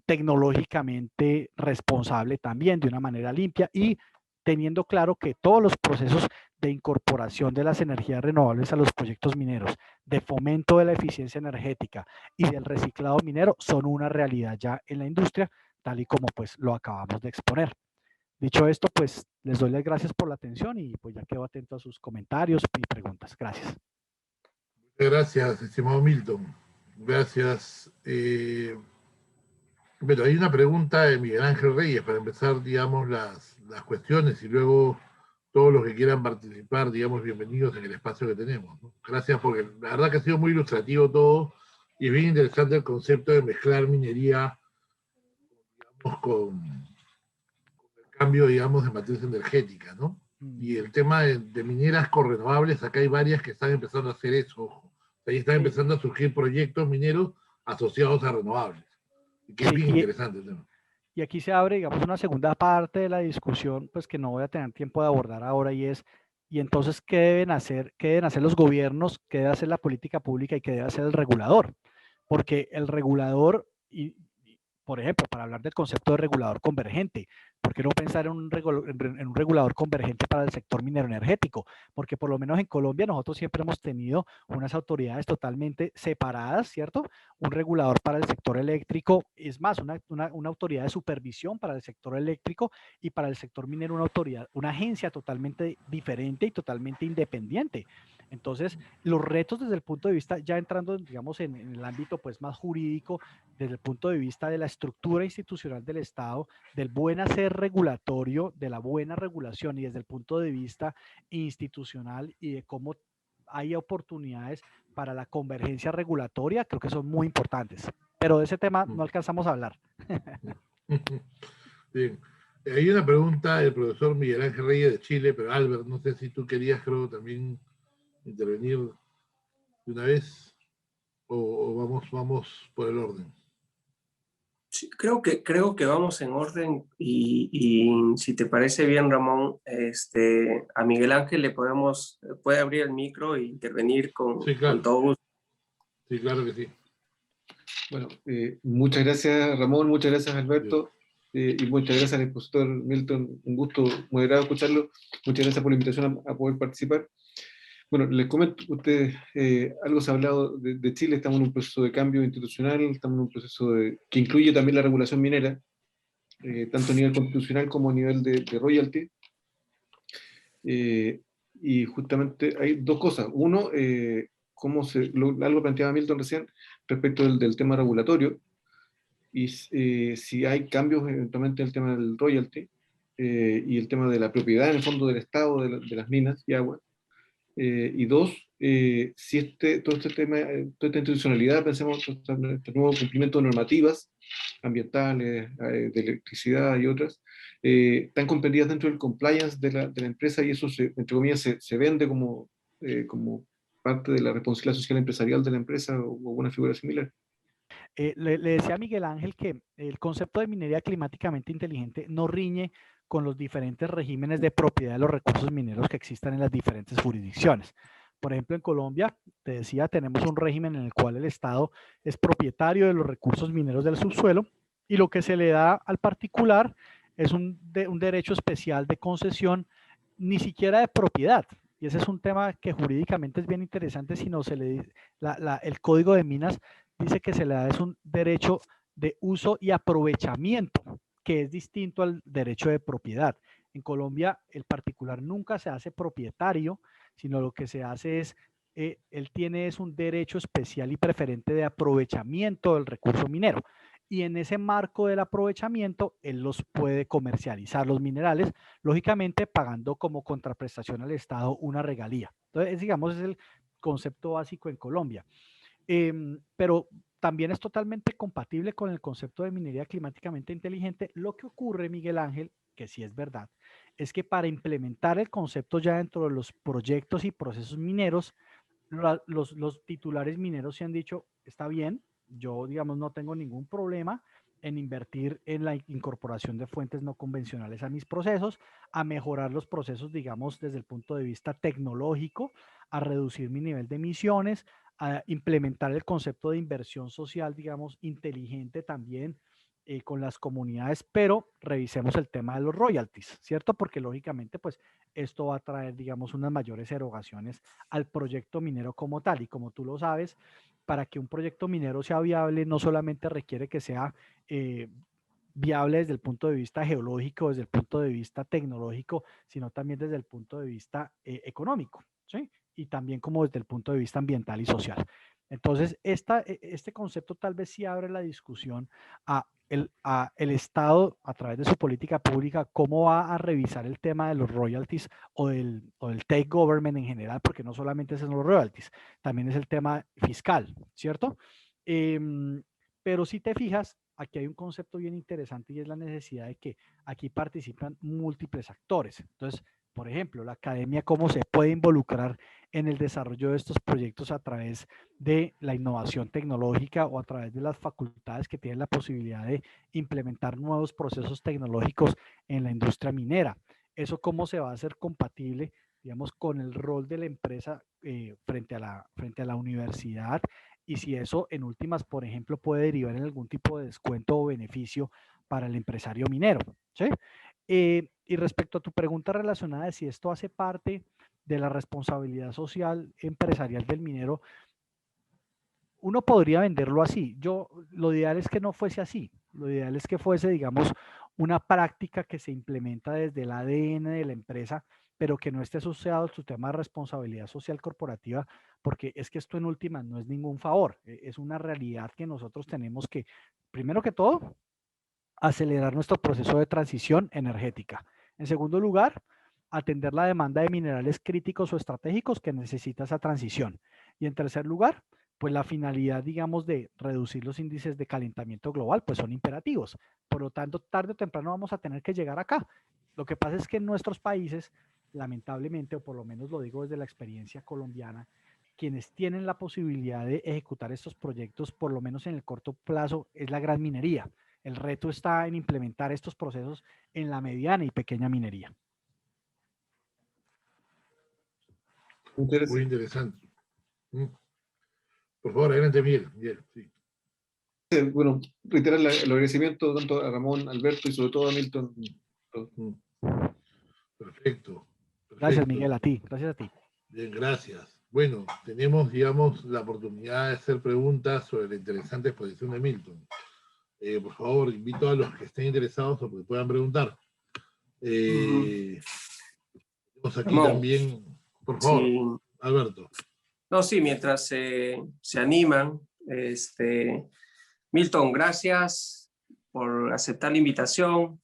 tecnológicamente responsable también, de una manera limpia, y teniendo claro que todos los procesos de incorporación de las energías renovables a los proyectos mineros, de fomento de la eficiencia energética y del reciclado minero son una realidad ya en la industria, tal y como pues lo acabamos de exponer. Dicho esto, pues les doy las gracias por la atención, y pues ya quedo atento a sus comentarios y preguntas. Gracias. Gracias, estimado Milton. Gracias. Bueno, hay una pregunta de Miguel Ángel Reyes para empezar, digamos, las cuestiones, y luego todos los que quieran participar, digamos, bienvenidos en el espacio que tenemos, ¿no? Gracias, porque la verdad que ha sido muy ilustrativo todo, y es bien interesante el concepto de mezclar minería, digamos, con el cambio, digamos, de matriz energética, ¿no? Y el tema de mineras correnovables, acá hay varias que están empezando a hacer eso, ojo. Ahí están empezando a surgir proyectos mineros asociados a renovables, que es bien interesante el tema. Y aquí se abre, digamos, una segunda parte de la discusión, pues que no voy a tener tiempo de abordar ahora, y es, y entonces, ¿qué deben hacer? ¿Qué deben hacer los gobiernos? ¿Qué debe hacer la política pública? ¿Y qué debe hacer el regulador? Porque el regulador, y por ejemplo, para hablar del concepto de regulador convergente, ¿por qué no pensar en en un regulador convergente para el sector minero energético? Porque por lo menos en Colombia nosotros siempre hemos tenido unas autoridades totalmente separadas, ¿cierto? Un regulador para el sector eléctrico, es más, una autoridad de supervisión para el sector eléctrico, y para el sector minero una autoridad, una agencia totalmente diferente y totalmente independiente. Entonces, los retos desde el punto de vista, ya entrando, digamos, en el ámbito pues más jurídico, desde el punto de vista de la estructura institucional del Estado, del buen hacer regulatorio, de la buena regulación, y desde el punto de vista institucional y de cómo hay oportunidades para la convergencia regulatoria, creo que son muy importantes. Pero de ese tema no alcanzamos a hablar. Bien. Hay una pregunta del profesor Miguel Ángel Reyes de Chile, pero Albert, no sé si tú querías, creo, también intervenir de una vez o vamos por el orden. Sí, creo que vamos en orden y si te parece bien, Ramón, a Miguel Ángel puede abrir el micro e intervenir Sí, claro. con todo gusto. Sí, claro que sí. Bueno, muchas gracias, Ramón, muchas gracias, Alberto, y muchas gracias al expositor Milton. Un gusto, muy agradable escucharlo. Muchas gracias por la invitación a poder participar. Bueno, les comento, ustedes, algo se ha hablado de Chile. Estamos en un proceso de cambio institucional, estamos en un proceso que incluye también la regulación minera, tanto a nivel constitucional como a nivel de royalty. Y justamente hay dos cosas. Uno, algo planteaba Milton recién respecto del tema regulatorio, y si hay cambios eventualmente en el tema del royalty, y el tema de la propiedad en el fondo del Estado de las minas y agua. Y dos, si todo este tema, toda esta institucionalidad, pensemos en este nuevo cumplimiento de normativas ambientales, de electricidad y otras, están comprendidas dentro del compliance de la empresa, y eso, entre comillas, se vende como parte de la responsabilidad social empresarial de la empresa, o una figura similar. Le decía a Miguel Ángel que el concepto de minería climáticamente inteligente no riñe con los diferentes regímenes de propiedad de los recursos mineros que existan en las diferentes jurisdicciones. Por ejemplo, en Colombia, te decía, tenemos un régimen en el cual el Estado es propietario de los recursos mineros del subsuelo, y lo que se le da al particular es un derecho especial de concesión, ni siquiera de propiedad. Y ese es un tema que jurídicamente es bien interesante, sino se le dice, el Código de Minas dice que se le da es un derecho de uso y aprovechamiento, que es distinto al derecho de propiedad. En Colombia, el particular nunca se hace propietario, sino lo que se hace es, él tiene es un derecho especial y preferente de aprovechamiento del recurso minero. Y en ese marco del aprovechamiento, él los puede comercializar, los minerales, lógicamente pagando como contraprestación al Estado una regalía. Entonces, digamos, es el concepto básico en Colombia. Pero también es totalmente compatible con el concepto de minería climáticamente inteligente. Lo que ocurre, Miguel Ángel, que sí es verdad, es que para implementar el concepto ya dentro de los proyectos y procesos mineros, los titulares mineros se han dicho, está bien, yo, digamos, no tengo ningún problema en invertir en la incorporación de fuentes no convencionales a mis procesos, a mejorar los procesos, digamos, desde el punto de vista tecnológico, a reducir mi nivel de emisiones, a implementar el concepto de inversión social, digamos, inteligente también, con las comunidades, pero revisemos el tema de los royalties, ¿cierto? Porque lógicamente, pues, esto va a traer, digamos, unas mayores erogaciones al proyecto minero como tal. Y como tú lo sabes, para que un proyecto minero sea viable, no solamente requiere que sea viable desde el punto de vista geológico, desde el punto de vista tecnológico, sino también desde el punto de vista económico, ¿sí? Y también como desde el punto de vista ambiental y social. Entonces, este concepto tal vez sí abre la discusión a el Estado, a través de su política pública, cómo va a revisar el tema de los royalties o del take government en general, porque no solamente son los royalties, también es el tema fiscal, ¿cierto? Pero si te fijas, aquí hay un concepto bien interesante, y es la necesidad de que aquí participan múltiples actores. Entonces, por ejemplo, la academia, cómo se puede involucrar en el desarrollo de estos proyectos a través de la innovación tecnológica o a través de las facultades que tienen la posibilidad de implementar nuevos procesos tecnológicos en la industria minera. Eso cómo se va a hacer compatible, digamos, con el rol de la empresa frente a la universidad y si eso en últimas, por ejemplo, puede derivar en algún tipo de descuento o beneficio para el empresario minero, ¿sí? Y respecto a tu pregunta relacionada de si esto hace parte de la responsabilidad social empresarial del minero, uno podría venderlo así. Lo ideal es que no fuese así. Lo ideal es que fuese, digamos, una práctica que se implementa desde el ADN de la empresa, pero que no esté asociado a su tema de responsabilidad social corporativa, porque es que esto en últimas no es ningún favor, es una realidad que nosotros tenemos que, primero que todo, acelerar nuestro proceso de transición energética. En segundo lugar, atender la demanda de minerales críticos o estratégicos que necesita esa transición. Y en tercer lugar, pues la finalidad, digamos, de reducir los índices de calentamiento global, pues son imperativos. Por lo tanto, tarde o temprano vamos a tener que llegar acá. Lo que pasa es que en nuestros países, lamentablemente, o por lo menos lo digo desde la experiencia colombiana, quienes tienen la posibilidad de ejecutar estos proyectos, por lo menos en el corto plazo, es la gran minería. El reto está en implementar estos procesos en la mediana y pequeña minería. Muy interesante. Por favor, adelante, Miguel. Sí. Bueno, reiterar el agradecimiento tanto a Ramón, Alberto y sobre todo a Milton. Perfecto. Gracias, Miguel, a ti. Gracias a ti. Bien, gracias. Bueno, tenemos, digamos, la oportunidad de hacer preguntas sobre la interesante exposición de Milton. Por favor, invito a los que estén interesados o que puedan preguntar. Tenemos aquí también, por favor, sí. Alberto. No, sí, mientras se animan, Milton, gracias por aceptar la invitación,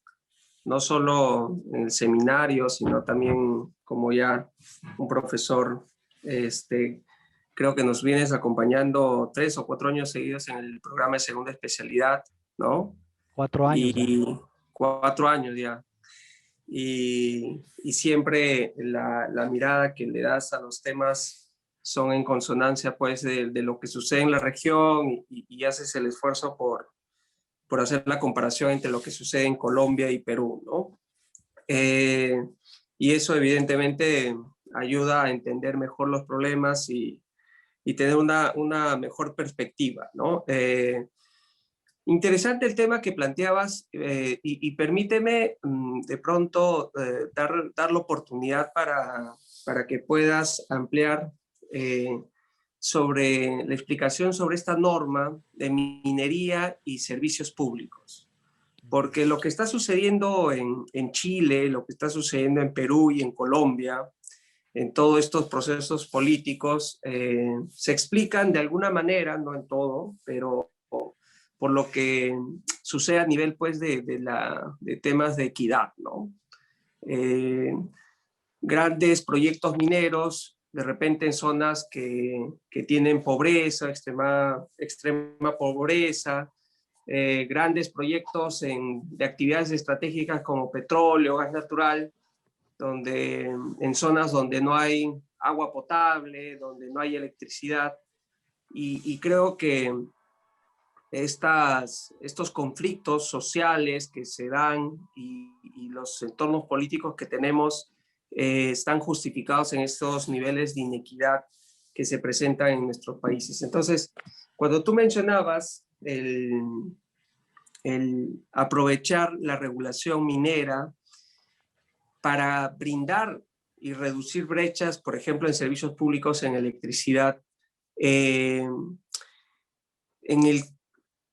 no solo en el seminario, sino también como ya un profesor, creo que nos vienes acompañando 3 o 4 años seguidos en el programa de segunda especialidad, ¿no? 4 años. Y 4 años ya. Y siempre la mirada que le das a los temas son en consonancia pues de lo que sucede en la región y haces el esfuerzo por hacer la comparación entre lo que sucede en Colombia y Perú, ¿no? Y eso evidentemente ayuda a entender mejor los problemas y tener una mejor perspectiva, ¿no? Interesante el tema que planteabas y permíteme de pronto dar la oportunidad para que puedas ampliar sobre la explicación sobre esta norma de minería y servicios públicos. Porque lo que está sucediendo en Chile, lo que está sucediendo en Perú y en Colombia, en todos estos procesos políticos, se explican de alguna manera, no en todo, pero por lo que sucede a nivel pues de temas de equidad, ¿no? Grandes proyectos mineros, de repente en zonas que tienen pobreza, extrema pobreza, grandes proyectos de actividades estratégicas como petróleo, gas natural, donde en zonas donde no hay agua potable, donde no hay electricidad, y creo que estos conflictos sociales que se dan y los entornos políticos que tenemos están justificados en estos niveles de inequidad que se presentan en nuestros países. Entonces, cuando tú mencionabas el aprovechar la regulación minera para brindar y reducir brechas, por ejemplo, en servicios públicos, en electricidad,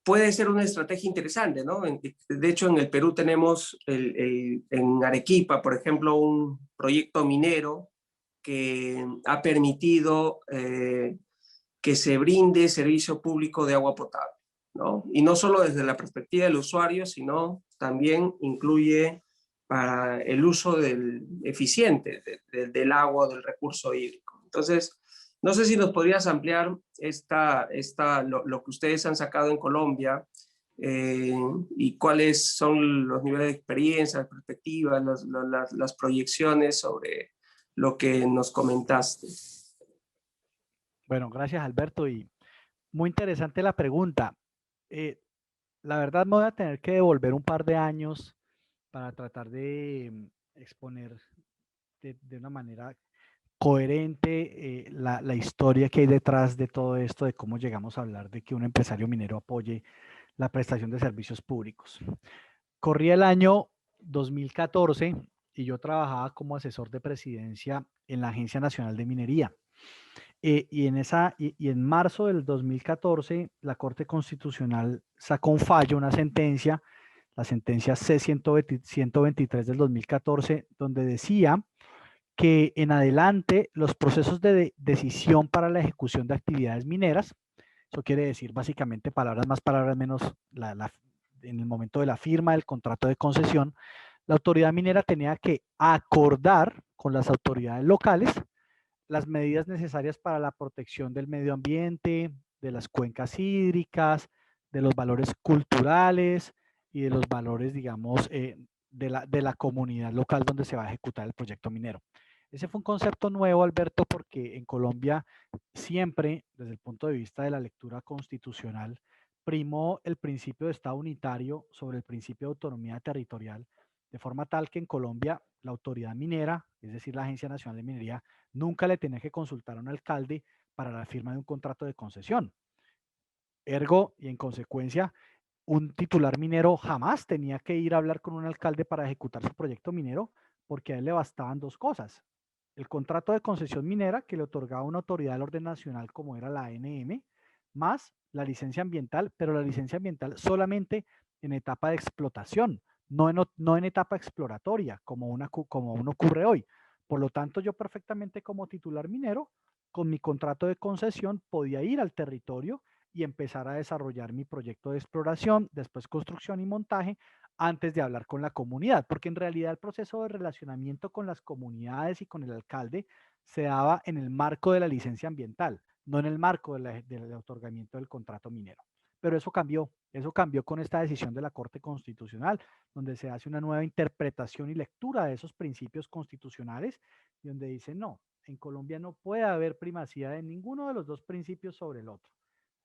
puede ser una estrategia interesante, ¿no? De hecho, en el Perú tenemos en Arequipa, por ejemplo, un proyecto minero que ha permitido que se brinde servicio público de agua potable, ¿no? Y no solo desde la perspectiva del usuario, sino también incluye para el uso eficiente del agua, del recurso hídrico. Entonces, no sé si nos podrías ampliar lo que ustedes han sacado en Colombia y cuáles son los niveles de experiencia, las perspectivas, las proyecciones sobre lo que nos comentaste. Bueno, gracias Alberto y muy interesante la pregunta. La verdad me voy a tener que devolver un par de años para tratar de exponer de una manera coherente la historia que hay detrás de todo esto, de cómo llegamos a hablar de que un empresario minero apoye la prestación de servicios públicos. Corría el año 2014 y yo trabajaba como asesor de presidencia en la Agencia Nacional de Minería. Y en marzo del 2014, la Corte Constitucional sacó un fallo, una sentencia, la sentencia C-123 del 2014, donde decía que en adelante los procesos de decisión para la ejecución de actividades mineras, eso quiere decir básicamente palabras más, palabras menos, en el momento de la firma del contrato de concesión, la autoridad minera tenía que acordar con las autoridades locales las medidas necesarias para la protección del medio ambiente, de las cuencas hídricas, de los valores culturales y de los valores, digamos, de la comunidad local donde se va a ejecutar el proyecto minero. Ese fue un concepto nuevo, Alberto, porque en Colombia siempre, desde el punto de vista de la lectura constitucional, primó el principio de Estado unitario sobre el principio de autonomía territorial, de forma tal que en Colombia la autoridad minera, es decir, la Agencia Nacional de Minería, nunca le tenía que consultar a un alcalde para la firma de un contrato de concesión. Ergo, y en consecuencia, un titular minero jamás tenía que ir a hablar con un alcalde para ejecutar su proyecto minero, porque a él le bastaban dos cosas: el contrato de concesión minera que le otorgaba una autoridad del orden nacional como era la ANM, más la licencia ambiental, pero la licencia ambiental solamente en etapa de explotación, no en etapa exploratoria, como uno ocurre hoy. Por lo tanto, yo perfectamente como titular minero, con mi contrato de concesión, podía ir al territorio y empezar a desarrollar mi proyecto de exploración, después construcción y montaje, antes de hablar con la comunidad, porque en realidad el proceso de relacionamiento con las comunidades y con el alcalde se daba en el marco de la licencia ambiental, no en el marco del otorgamiento del contrato minero. Pero eso cambió con esta decisión de la Corte Constitucional, donde se hace una nueva interpretación y lectura de esos principios constitucionales, y donde dice, no, en Colombia no puede haber primacía de ninguno de los dos principios sobre el otro.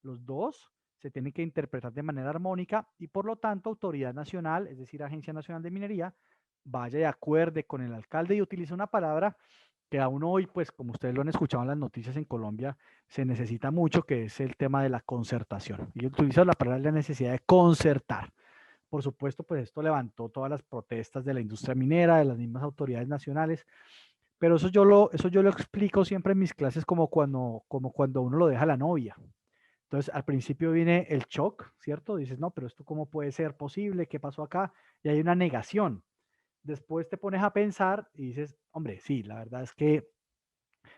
Los dos se tienen que interpretar de manera armónica y por lo tanto autoridad nacional, es decir, Agencia Nacional de Minería, vaya y acuerde con el alcalde y utilice una palabra que aún hoy, pues como ustedes lo han escuchado en las noticias en Colombia, se necesita mucho, que es el tema de la concertación. Y utilizo la palabra de la necesidad de concertar. Por supuesto, pues esto levantó todas las protestas de la industria minera, de las mismas autoridades nacionales, pero eso yo lo explico siempre en mis clases como cuando uno lo deja a la novia. Entonces, al principio viene el shock, ¿cierto? Dices, no, pero esto cómo puede ser posible, ¿qué pasó acá? Y hay una negación. Después te pones a pensar y dices, hombre, sí, la verdad es que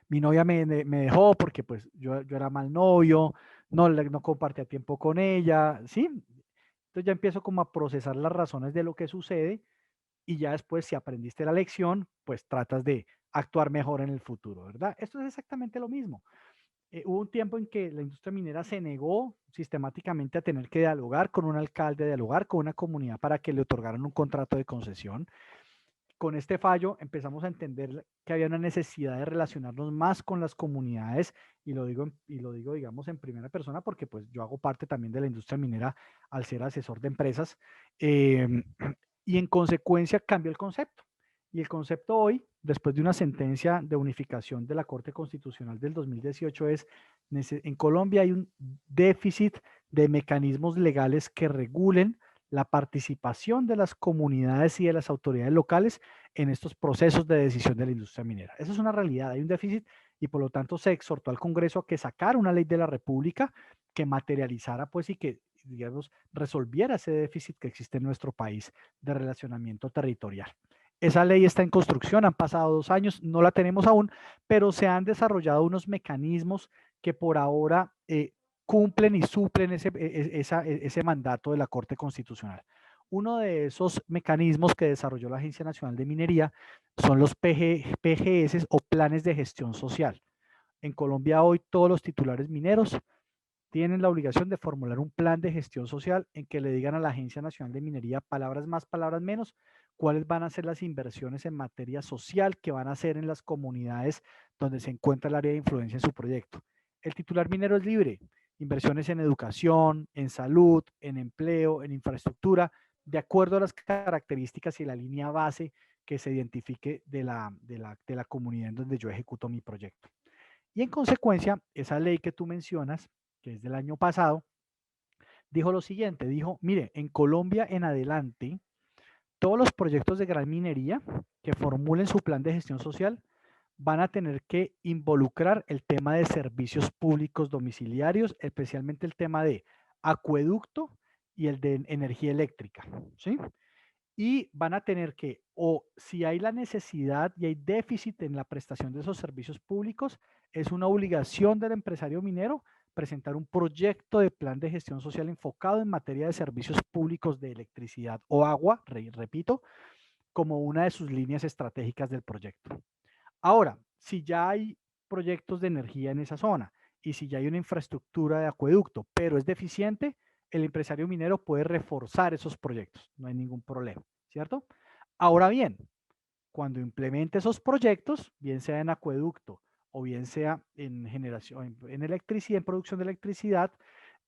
mi novia me dejó porque pues yo era mal novio, no compartía tiempo con ella, ¿sí? Entonces ya empiezo como a procesar las razones de lo que sucede y ya después, si aprendiste la lección, pues tratas de actuar mejor en el futuro, ¿verdad? Esto es exactamente lo mismo. Hubo un tiempo en que la industria minera se negó sistemáticamente a tener que dialogar con un alcalde, dialogar con una comunidad para que le otorgaran un contrato de concesión. Con este fallo empezamos a entender que había una necesidad de relacionarnos más con las comunidades y lo digo, digamos, en primera persona porque pues yo hago parte también de la industria minera al ser asesor de empresas y en consecuencia cambió el concepto. Y el concepto hoy, después de una sentencia de unificación de la Corte Constitucional del 2018, es: en Colombia hay un déficit de mecanismos legales que regulen la participación de las comunidades y de las autoridades locales en estos procesos de decisión de la industria minera. Esa es una realidad, hay un déficit y por lo tanto se exhortó al Congreso a que sacara una ley de la República que materializara pues y que, digamos, resolviera ese déficit que existe en nuestro país de relacionamiento territorial. Esa ley está en construcción, han pasado 2 años, no la tenemos aún, pero se han desarrollado unos mecanismos que por ahora cumplen y suplen ese mandato de la Corte Constitucional. Uno de esos mecanismos que desarrolló la Agencia Nacional de Minería son los PGS o planes de gestión social. En Colombia hoy todos los titulares mineros tienen la obligación de formular un plan de gestión social en que le digan a la Agencia Nacional de Minería, palabras más, palabras menos, cuáles van a ser las inversiones en materia social que van a hacer en las comunidades donde se encuentra el área de influencia en su proyecto. El titular minero es libre. Inversiones en educación, en salud, en empleo, en infraestructura, de acuerdo a las características y la línea base que se identifique de la comunidad en donde yo ejecuto mi proyecto. Y en consecuencia, esa ley que tú mencionas, que es del año pasado, dijo lo siguiente, dijo, mire, en Colombia en adelante, todos los proyectos de gran minería que formulen su plan de gestión social van a tener que involucrar el tema de servicios públicos domiciliarios, especialmente el tema de acueducto y el de energía eléctrica, ¿sí? Y van a tener que, o si hay la necesidad y hay déficit en la prestación de esos servicios públicos, es una obligación del empresario minero presentar un proyecto de plan de gestión social enfocado en materia de servicios públicos de electricidad o agua, repito, como una de sus líneas estratégicas del proyecto. Ahora, si ya hay proyectos de energía en esa zona y si ya hay una infraestructura de acueducto, pero es deficiente, el empresario minero puede reforzar esos proyectos, no hay ningún problema, ¿cierto? Ahora bien, cuando implemente esos proyectos, bien sea en acueducto o bien sea en generación, en electricidad, en producción de electricidad,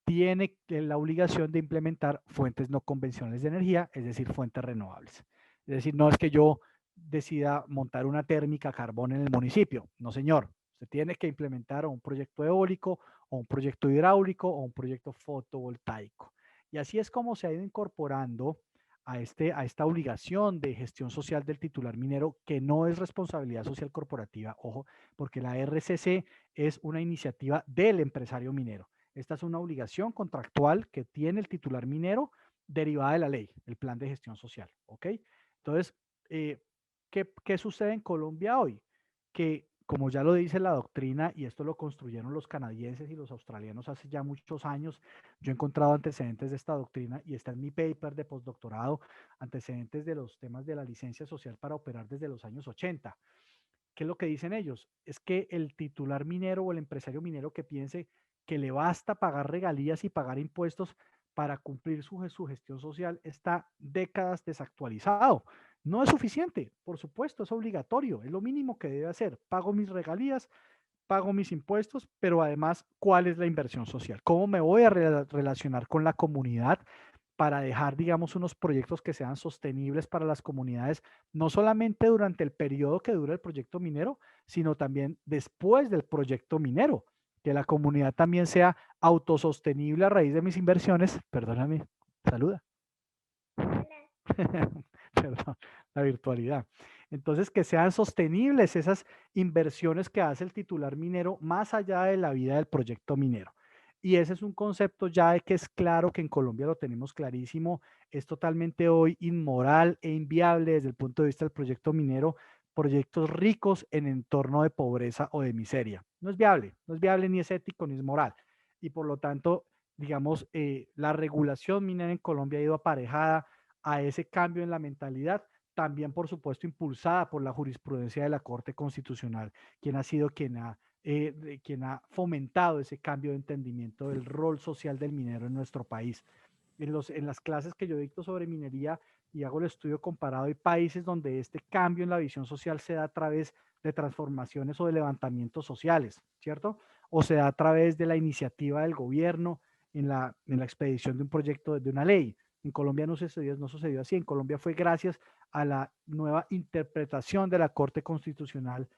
tiene la obligación de implementar fuentes no convencionales de energía, es decir, fuentes renovables. Es decir, no es que yo decida montar una térmica a carbón en el municipio. No, señor. Usted tiene que implementar un proyecto eólico o un proyecto hidráulico o un proyecto fotovoltaico. Y así es como se ha ido incorporando a esta obligación de gestión social del titular minero, que no es responsabilidad social corporativa, ojo, porque la RCC es una iniciativa del empresario minero. Esta es una obligación contractual que tiene el titular minero derivada de la ley, el plan de gestión social, ¿ok? Entonces, ¿qué sucede en Colombia hoy? Que, como ya lo dice la doctrina, y esto lo construyeron los canadienses y los australianos hace ya muchos años, yo he encontrado antecedentes de esta doctrina y está en mi paper de postdoctorado, antecedentes de los temas de la licencia social para operar desde los años 80. ¿Qué es lo que dicen ellos? Es que el titular minero o el empresario minero que piense que le basta pagar regalías y pagar impuestos para cumplir su gestión social está décadas desactualizado. No es suficiente, por supuesto, es obligatorio, es lo mínimo que debe hacer. Pago mis regalías, pago mis impuestos, pero además, ¿cuál es la inversión social? ¿Cómo me voy a relacionar con la comunidad para dejar, digamos, unos proyectos que sean sostenibles para las comunidades, no solamente durante el periodo que dura el proyecto minero, sino también después del proyecto minero, que la comunidad también sea autosostenible a raíz de mis inversiones? Perdóname, saluda. Perdón, la virtualidad. Entonces, que sean sostenibles esas inversiones que hace el titular minero más allá de la vida del proyecto minero. Y ese es un concepto ya de que es claro que en Colombia lo tenemos clarísimo, es totalmente hoy inmoral e inviable desde el punto de vista del proyecto minero, proyectos ricos en entorno de pobreza o de miseria. No es viable, no es viable ni es ético ni es moral. Y por lo tanto, digamos, la regulación minera en Colombia ha ido aparejada a ese cambio en la mentalidad, también por supuesto impulsada por la jurisprudencia de la Corte Constitucional, quien ha sido quien ha fomentado ese cambio de entendimiento del rol social del minero en nuestro país. En las clases que yo dicto sobre minería y hago el estudio comparado, hay países donde este cambio en la visión social se da a través de transformaciones o de levantamientos sociales, ¿cierto? O se da a través de la iniciativa del gobierno en la expedición de un proyecto, de una ley. En Colombia no sucedió así. En Colombia fue gracias a la nueva interpretación de la Corte Constitucional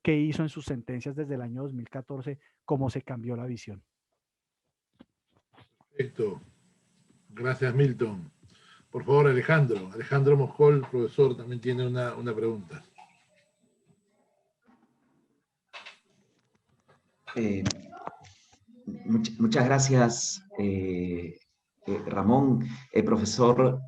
que hizo en sus sentencias desde el año 2014, cómo se cambió la visión. Perfecto. Gracias, Milton. Por favor, Alejandro. Alejandro Moscol, profesor, también tiene una pregunta. Muchas gracias, Ramón. Profesor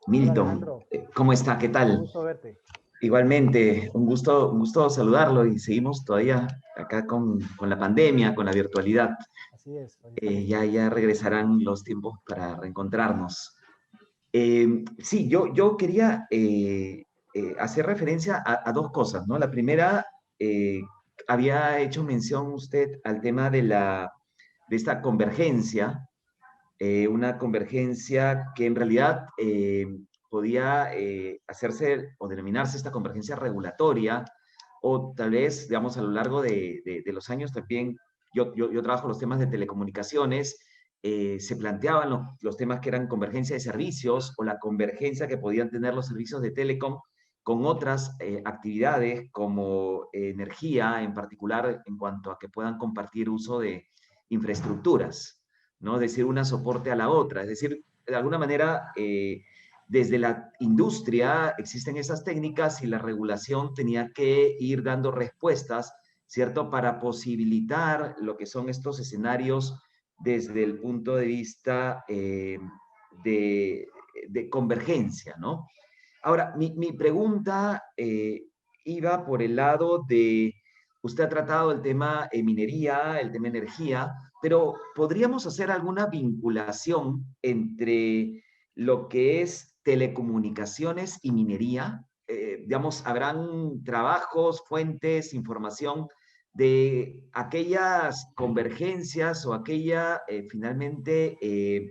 Milton, ¿cómo está? ¿Qué tal? Un gusto verte. Igualmente, un gusto saludarlo, y seguimos todavía acá con la pandemia, con la virtualidad. Así es. Ya regresarán los tiempos para reencontrarnos. Sí, yo quería hacer referencia a dos cosas, ¿no? La primera, había hecho mención usted al tema de esta convergencia, una convergencia que en realidad podía hacerse o denominarse esta convergencia regulatoria, o tal vez, digamos, a lo largo de los años también, yo trabajo los temas de telecomunicaciones, se planteaban los temas que eran convergencia de servicios o la convergencia que podían tener los servicios de telecom con otras actividades como energía, en particular en cuanto a que puedan compartir uso de infraestructuras, ¿no? Es decir, una soporte a la otra. Es decir, de alguna manera, desde la industria existen esas técnicas y la regulación tenía que ir dando respuestas, ¿cierto? Para posibilitar lo que son estos escenarios desde el punto de vista de convergencia, ¿no? Ahora, mi pregunta iba por el lado de, usted ha tratado el tema minería, el tema energía, pero ¿podríamos hacer alguna vinculación entre lo que es telecomunicaciones y minería? Digamos, ¿habrán trabajos, fuentes, información de aquellas convergencias o aquella finalmente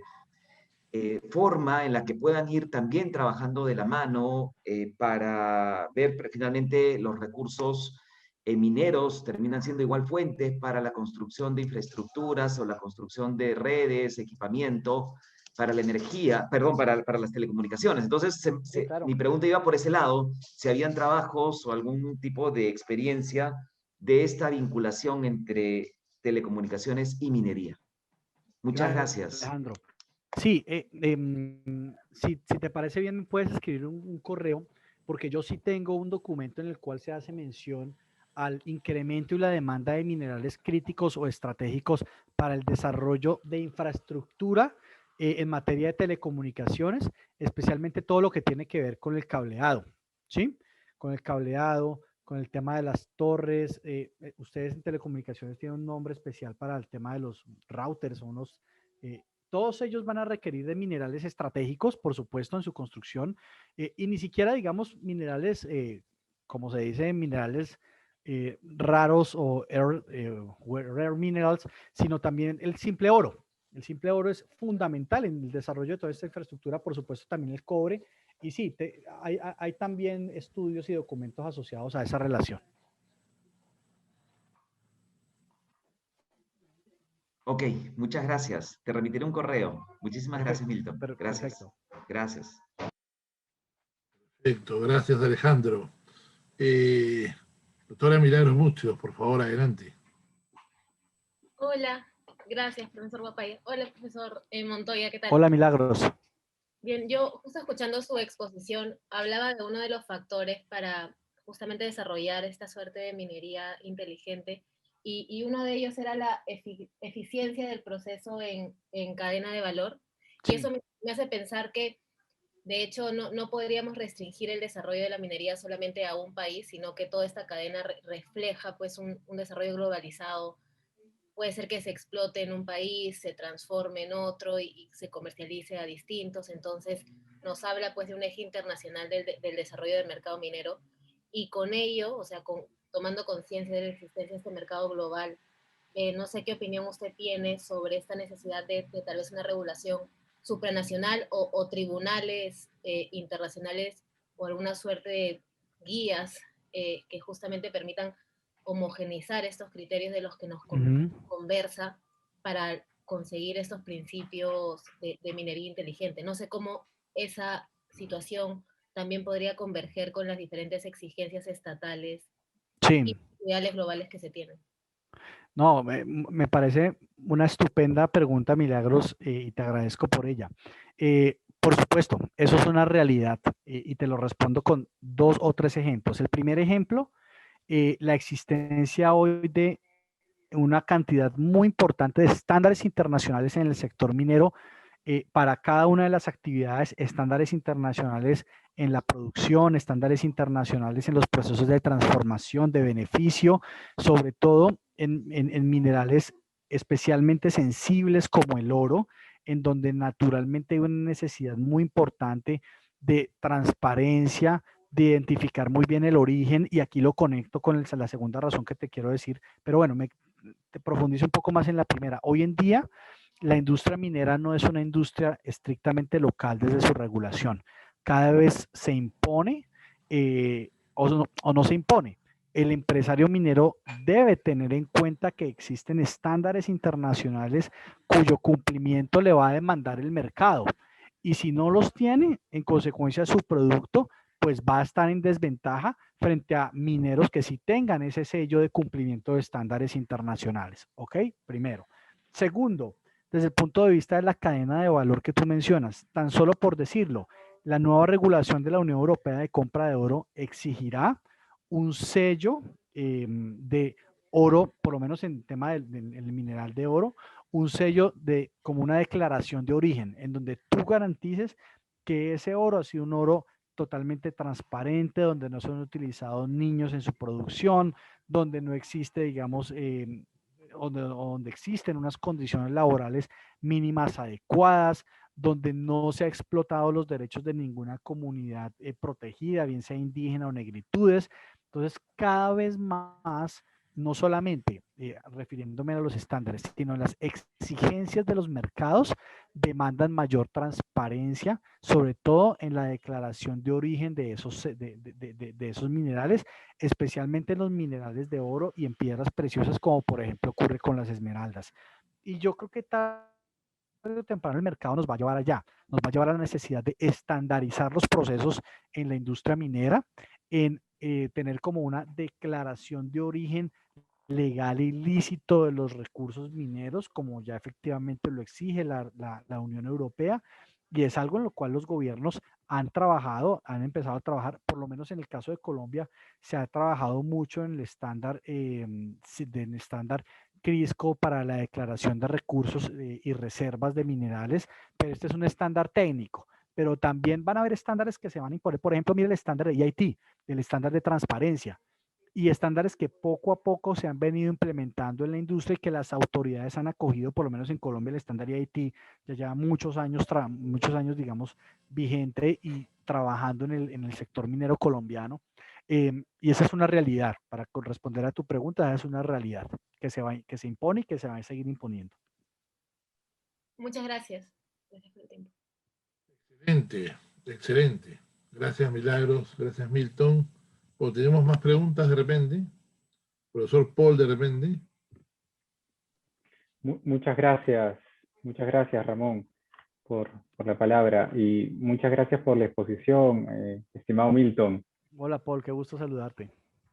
forma en la que puedan ir también trabajando de la mano para ver finalmente los recursos mineros terminan siendo igual fuentes para la construcción de infraestructuras o la construcción de redes, equipamiento, para la energía, perdón, para las telecomunicaciones? Entonces, Claro. mi pregunta iba por ese lado, si habían trabajos o algún tipo de experiencia de esta vinculación entre telecomunicaciones y minería. Muchas gracias. Alejandro. Sí, si te parece bien, puedes escribir un correo, porque yo sí tengo un documento en el cual se hace mención al incremento y la demanda de minerales críticos o estratégicos para el desarrollo de infraestructura en materia de telecomunicaciones, especialmente todo lo que tiene que ver con el cableado, ¿sí? Con el cableado, con el tema de las torres. Ustedes en telecomunicaciones tienen un nombre especial para el tema de los routers o unos... todos ellos van a requerir de minerales estratégicos, por supuesto, en su construcción, y ni siquiera, digamos, minerales, como se dice, minerales raros o rare minerals, sino también el simple oro. El simple oro es fundamental en el desarrollo de toda esta infraestructura, por supuesto, también el cobre, y sí, hay también estudios y documentos asociados a esa relación. Ok, muchas gracias. Te remitiré un correo. Muchísimas gracias, Milton. Gracias. Perfecto. Gracias. Perfecto, gracias Alejandro. Doctora Milagros Mustios, por favor, adelante. Hola, gracias, profesor Guapaya. Hola, profesor Montoya, ¿qué tal? Hola, Milagros. Bien, yo justo escuchando su exposición, hablaba de uno de los factores para justamente desarrollar esta suerte de minería inteligente, y uno de ellos era la eficiencia del proceso en cadena de valor. Sí. Y eso me hace pensar que, de hecho, no podríamos restringir el desarrollo de la minería solamente a un país, sino que toda esta cadena refleja pues un desarrollo globalizado. Puede ser que se explote en un país, se transforme en otro y se comercialice a distintos. Entonces nos habla pues de un eje internacional del desarrollo del mercado minero, y con ello, o sea, tomando conciencia de la existencia de este mercado global, no sé qué opinión usted tiene sobre esta necesidad de tal vez una regulación supranacional o tribunales internacionales o alguna suerte de guías que justamente permitan homogenizar estos criterios de los que nos conversa para conseguir estos principios de minería inteligente. No sé cómo esa situación también podría converger con las diferentes exigencias estatales y ideales globales que se tienen. No, me parece una estupenda pregunta, Milagros, y te agradezco por ella. Por supuesto, eso es una realidad, y te lo respondo con 2 o 3 ejemplos. El primer ejemplo, la existencia hoy de una cantidad muy importante de estándares internacionales en el sector minero para cada una de las actividades, estándares internacionales en la producción, estándares internacionales en los procesos de transformación, de beneficio, sobre todo en minerales especialmente sensibles como el oro, en donde naturalmente hay una necesidad muy importante de transparencia, de identificar muy bien el origen, y aquí lo conecto con la segunda razón que te quiero decir, pero bueno, te profundizo un poco más en la primera. Hoy en día, la industria minera no es una industria estrictamente local desde su regulación. Cada vez se impone o no se impone. El empresario minero debe tener en cuenta que existen estándares internacionales cuyo cumplimiento le va a demandar el mercado. Y si no los tiene, en consecuencia su producto pues va a estar en desventaja frente a mineros que sí tengan ese sello de cumplimiento de estándares internacionales. ¿Ok? Primero. Segundo, desde el punto de vista de la cadena de valor que tú mencionas, tan solo por decirlo, la nueva regulación de la Unión Europea de compra de oro exigirá un sello de oro, por lo menos en el tema del mineral de oro, un sello de como una declaración de origen, en donde tú garantices que ese oro ha sido un oro totalmente transparente, donde no son utilizados niños en su producción, donde no existe, digamos, donde existen unas condiciones laborales mínimas adecuadas, donde no se ha explotado los derechos de ninguna comunidad protegida, bien sea indígena o negritudes. Entonces, cada vez más, no solamente refiriéndome a los estándares, sino las exigencias de los mercados demandan mayor transparencia, sobre todo en la declaración de origen de esos minerales, especialmente en los minerales de oro y en piedras preciosas, como por ejemplo ocurre con las esmeraldas. Y yo creo que tarde o temprano el mercado nos va a llevar allá, nos va a llevar a la necesidad de estandarizar los procesos en la industria minera, en tener como una declaración de origen legal y lícito de los recursos mineros, como ya efectivamente lo exige la Unión Europea, y es algo en lo cual los gobiernos han trabajado, han empezado a trabajar, por lo menos en el caso de Colombia, se ha trabajado mucho en el estándar, CRISCO para la declaración de recursos y reservas de minerales, pero este es un estándar técnico. Pero también van a haber estándares que se van a imponer, por ejemplo, mira el estándar de EIT, el estándar de transparencia, y estándares que poco a poco se han venido implementando en la industria y que las autoridades han acogido, por lo menos en Colombia, el estándar EIT ya lleva muchos años, digamos, vigente y trabajando en el sector minero colombiano. Y esa es una realidad, para responder a tu pregunta, esa es una realidad que se impone y que se va a seguir imponiendo. Muchas gracias. Gracias por el tiempo. Excelente, excelente. Gracias, Milagros. Gracias, Milton. ¿O tenemos más preguntas de repente? Profesor Paul, de repente. Muchas gracias Ramón por la palabra y muchas gracias por la exposición, estimado Milton. Hola Paul, qué gusto saludarte.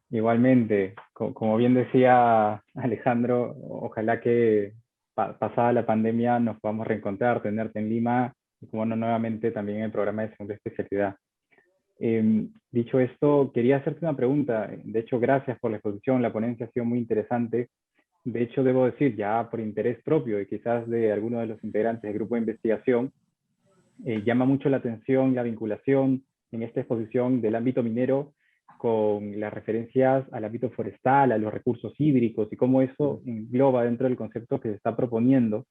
Igualmente, como bien decía Alejandro, ojalá que pasada la pandemia nos podamos reencontrar, tenerte en Lima y como no nuevamente también en el programa de segunda especialidad. Dicho esto, quería hacerte una pregunta. De hecho, gracias por la exposición, la ponencia ha sido muy interesante. De hecho, debo decir, ya por interés propio y quizás de alguno de los integrantes del grupo de investigación, llama mucho la atención la vinculación en esta exposición del ámbito minero con las referencias al ámbito forestal, a los recursos hídricos y cómo eso engloba dentro del concepto que se está proponiendo.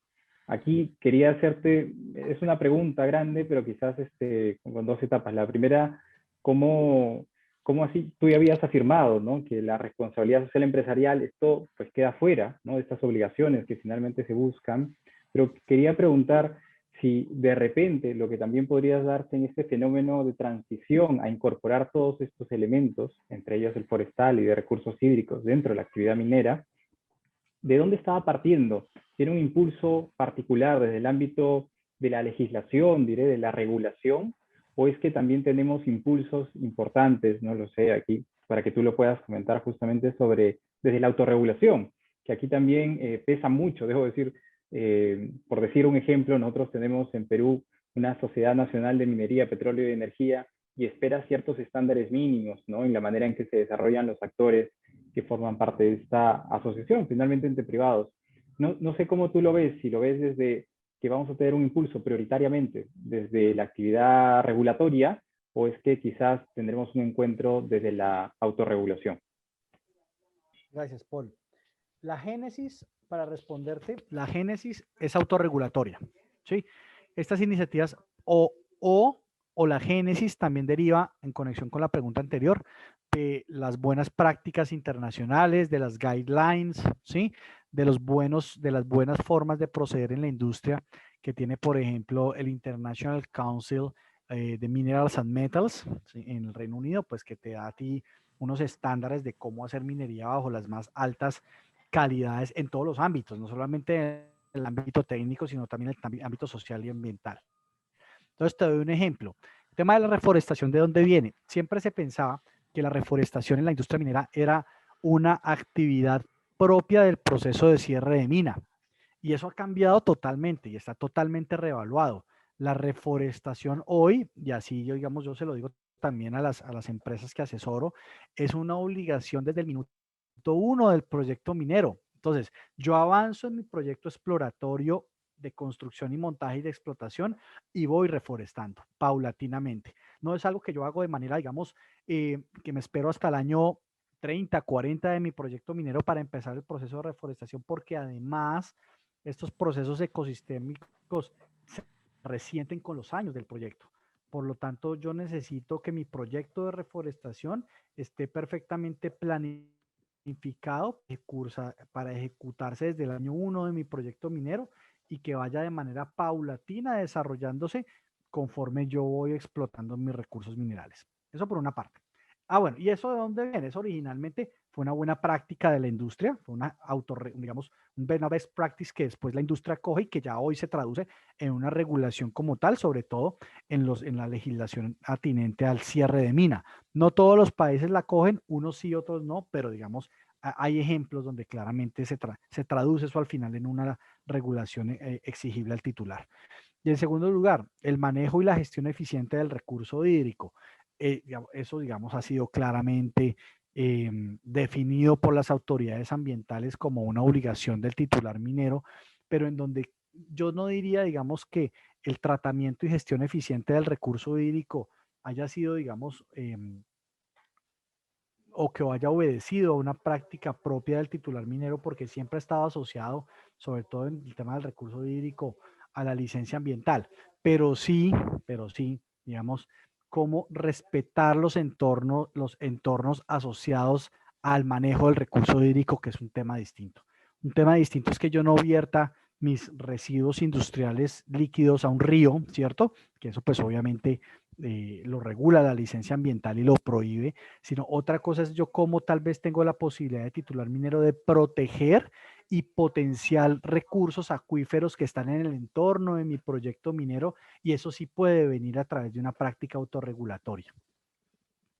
Aquí quería hacerte, es una pregunta grande, pero quizás con dos etapas. La primera, ¿cómo así tú ya habías afirmado, ¿no?, que la responsabilidad social empresarial, esto pues queda fuera, ¿no?, de estas obligaciones que finalmente se buscan? Pero quería preguntar si de repente lo que también podría darse en este fenómeno de transición a incorporar todos estos elementos, entre ellos el forestal y de recursos hídricos dentro de la actividad minera, ¿de dónde estaba partiendo? ¿Tiene un impulso particular desde el ámbito de la legislación, diré, de la regulación? ¿O es que también tenemos impulsos importantes, no lo sé, aquí, para que tú lo puedas comentar justamente sobre, desde la autorregulación, que aquí también pesa mucho, debo decir, por decir un ejemplo, nosotros tenemos en Perú una Sociedad Nacional de Minería, Petróleo y Energía y espera ciertos estándares mínimos, ¿no?, en la manera en que se desarrollan los actores que forman parte de esta asociación, finalmente entre privados. No sé cómo tú lo ves, si lo ves desde que vamos a tener un impulso prioritariamente desde la actividad regulatoria, o es que quizás tendremos un encuentro desde la autorregulación. Gracias, Paul. La génesis, para responderte, la génesis es autorregulatoria, ¿sí? Estas iniciativas o la génesis también deriva, en conexión con la pregunta anterior, de las buenas prácticas internacionales, de las guidelines, ¿sí?, de las buenas formas de proceder en la industria que tiene, por ejemplo, el International Council de Minerals and Metals, ¿sí?, en el Reino Unido, pues que te da a ti unos estándares de cómo hacer minería bajo las más altas calidades en todos los ámbitos, no solamente en el ámbito técnico, sino también en el ámbito social y ambiental. Entonces, te doy un ejemplo. tema de la reforestación, ¿de dónde viene? Siempre se pensaba que la reforestación en la industria minera era una actividad propia del proceso de cierre de mina. Y eso ha cambiado totalmente y está totalmente reevaluado. La reforestación hoy, y así yo, digamos, yo se lo digo también a las empresas que asesoro, es una obligación desde el minuto 1 del proyecto minero. Entonces, yo avanzo en mi proyecto exploratorio de construcción y montaje y de explotación y voy reforestando paulatinamente. No es algo que yo hago de manera, digamos, que me espero hasta el año 30, 40 de mi proyecto minero para empezar el proceso de reforestación, porque además estos procesos ecosistémicos se resienten con los años del proyecto. Por lo tanto, yo necesito que mi proyecto de reforestación esté perfectamente planificado para ejecutarse desde el año 1 de mi proyecto minero y que vaya de manera paulatina desarrollándose conforme yo voy explotando mis recursos minerales. Eso por una parte. Bueno, ¿y eso de dónde viene? Eso originalmente fue una buena práctica de la industria, fue una digamos, una best practice que después la industria coge y que ya hoy se traduce en una regulación como tal, sobre todo en la legislación atinente al cierre de mina. No todos los países la cogen, unos sí, otros no, pero digamos, hay ejemplos donde claramente se traduce eso al final en una regulación exigible al titular. Y en segundo lugar, el manejo y la gestión eficiente del recurso hídrico. Eso, digamos, ha sido claramente definido por las autoridades ambientales como una obligación del titular minero, pero en donde yo no diría, digamos, que el tratamiento y gestión eficiente del recurso hídrico haya sido, digamos, o que haya obedecido a una práctica propia del titular minero, porque siempre ha estado asociado, sobre todo en el tema del recurso hídrico, a la licencia ambiental. Pero sí, digamos, cómo respetar los entornos asociados al manejo del recurso hídrico, que es un tema distinto. Un tema distinto es que yo no vierta mis residuos industriales líquidos a un río, ¿cierto? Que eso pues obviamente lo regula la licencia ambiental y lo prohíbe, sino otra cosa es yo cómo tal vez tengo la posibilidad de titular minero de proteger y potenciar recursos acuíferos que están en el entorno de mi proyecto minero, y eso sí puede venir a través de una práctica autorregulatoria.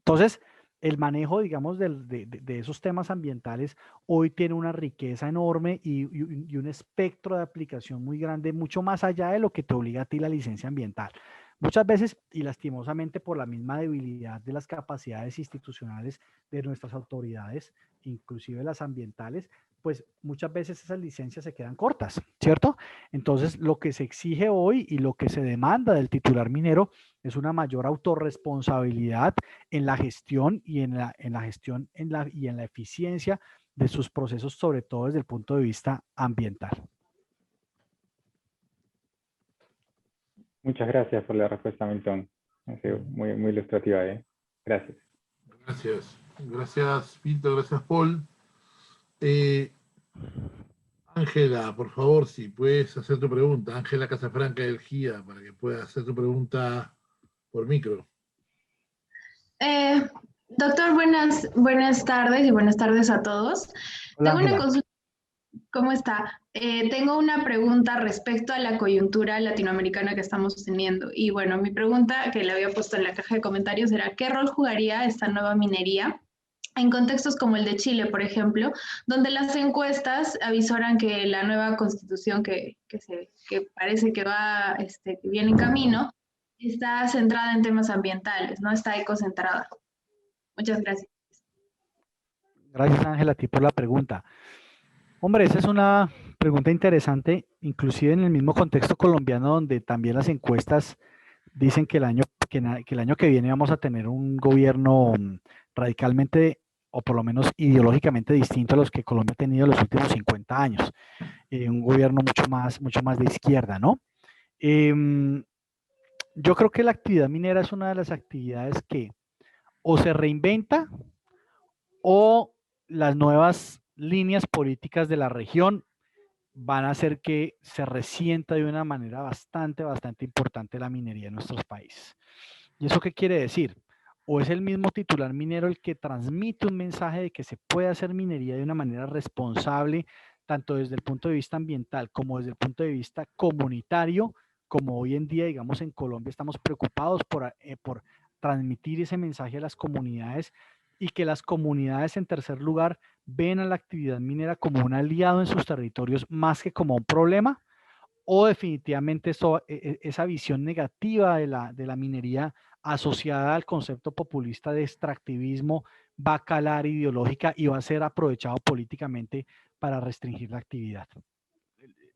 Entonces, el manejo, digamos, de esos temas ambientales hoy tiene una riqueza enorme y un espectro de aplicación muy grande, mucho más allá de lo que te obliga a ti la licencia ambiental. Muchas veces, y lastimosamente por la misma debilidad de las capacidades institucionales de nuestras autoridades, inclusive las ambientales, pues muchas veces esas licencias se quedan cortas, ¿cierto? Entonces, lo que se exige hoy y lo que se demanda del titular minero es una mayor autorresponsabilidad en la gestión y en la eficiencia de sus procesos, sobre todo desde el punto de vista ambiental. Muchas gracias por la respuesta, Milton. Ha sido muy, muy ilustrativa. Gracias. Gracias, Pinto. Gracias, Paul. Ángela, por favor, si puedes hacer tu pregunta. Ángela Casafranca del GIA, para que puedas hacer tu pregunta por micro. Doctor, buenas tardes y buenas tardes a todos. Hola, Tengo una Ángela. consulta. ¿Cómo está? Tengo una pregunta respecto a la coyuntura latinoamericana que estamos teniendo. Y bueno, mi pregunta que le había puesto en la caja de comentarios era, ¿qué rol jugaría esta nueva minería en contextos como el de Chile, por ejemplo, donde las encuestas avisoran que la nueva constitución que parece que que viene en camino, está centrada en temas ambientales, no está ecocentrada? Muchas gracias. Gracias, Ángela, a ti por la pregunta. Hombre, esa es una pregunta interesante, inclusive en el mismo contexto colombiano, donde también las encuestas dicen que el año que viene vamos a tener un gobierno radicalmente, o por lo menos ideológicamente distinto a los que Colombia ha tenido en los últimos 50 años. Un gobierno mucho más de izquierda, ¿no? Yo creo que la actividad minera es una de las actividades que o se reinventa o las nuevas líneas políticas de la región van a hacer que se resienta de una manera bastante importante la minería en nuestros países. ¿Y eso qué quiere decir? O es el mismo titular minero el que transmite un mensaje de que se puede hacer minería de una manera responsable, tanto desde el punto de vista ambiental como desde el punto de vista comunitario, como hoy en día, digamos, en Colombia estamos preocupados por transmitir ese mensaje a las comunidades y que las comunidades, en tercer lugar, ven a la actividad minera como un aliado en sus territorios más que como un problema, o definitivamente esa visión negativa de la minería asociada al concepto populista de extractivismo va a calar ideológica y va a ser aprovechado políticamente para restringir la actividad.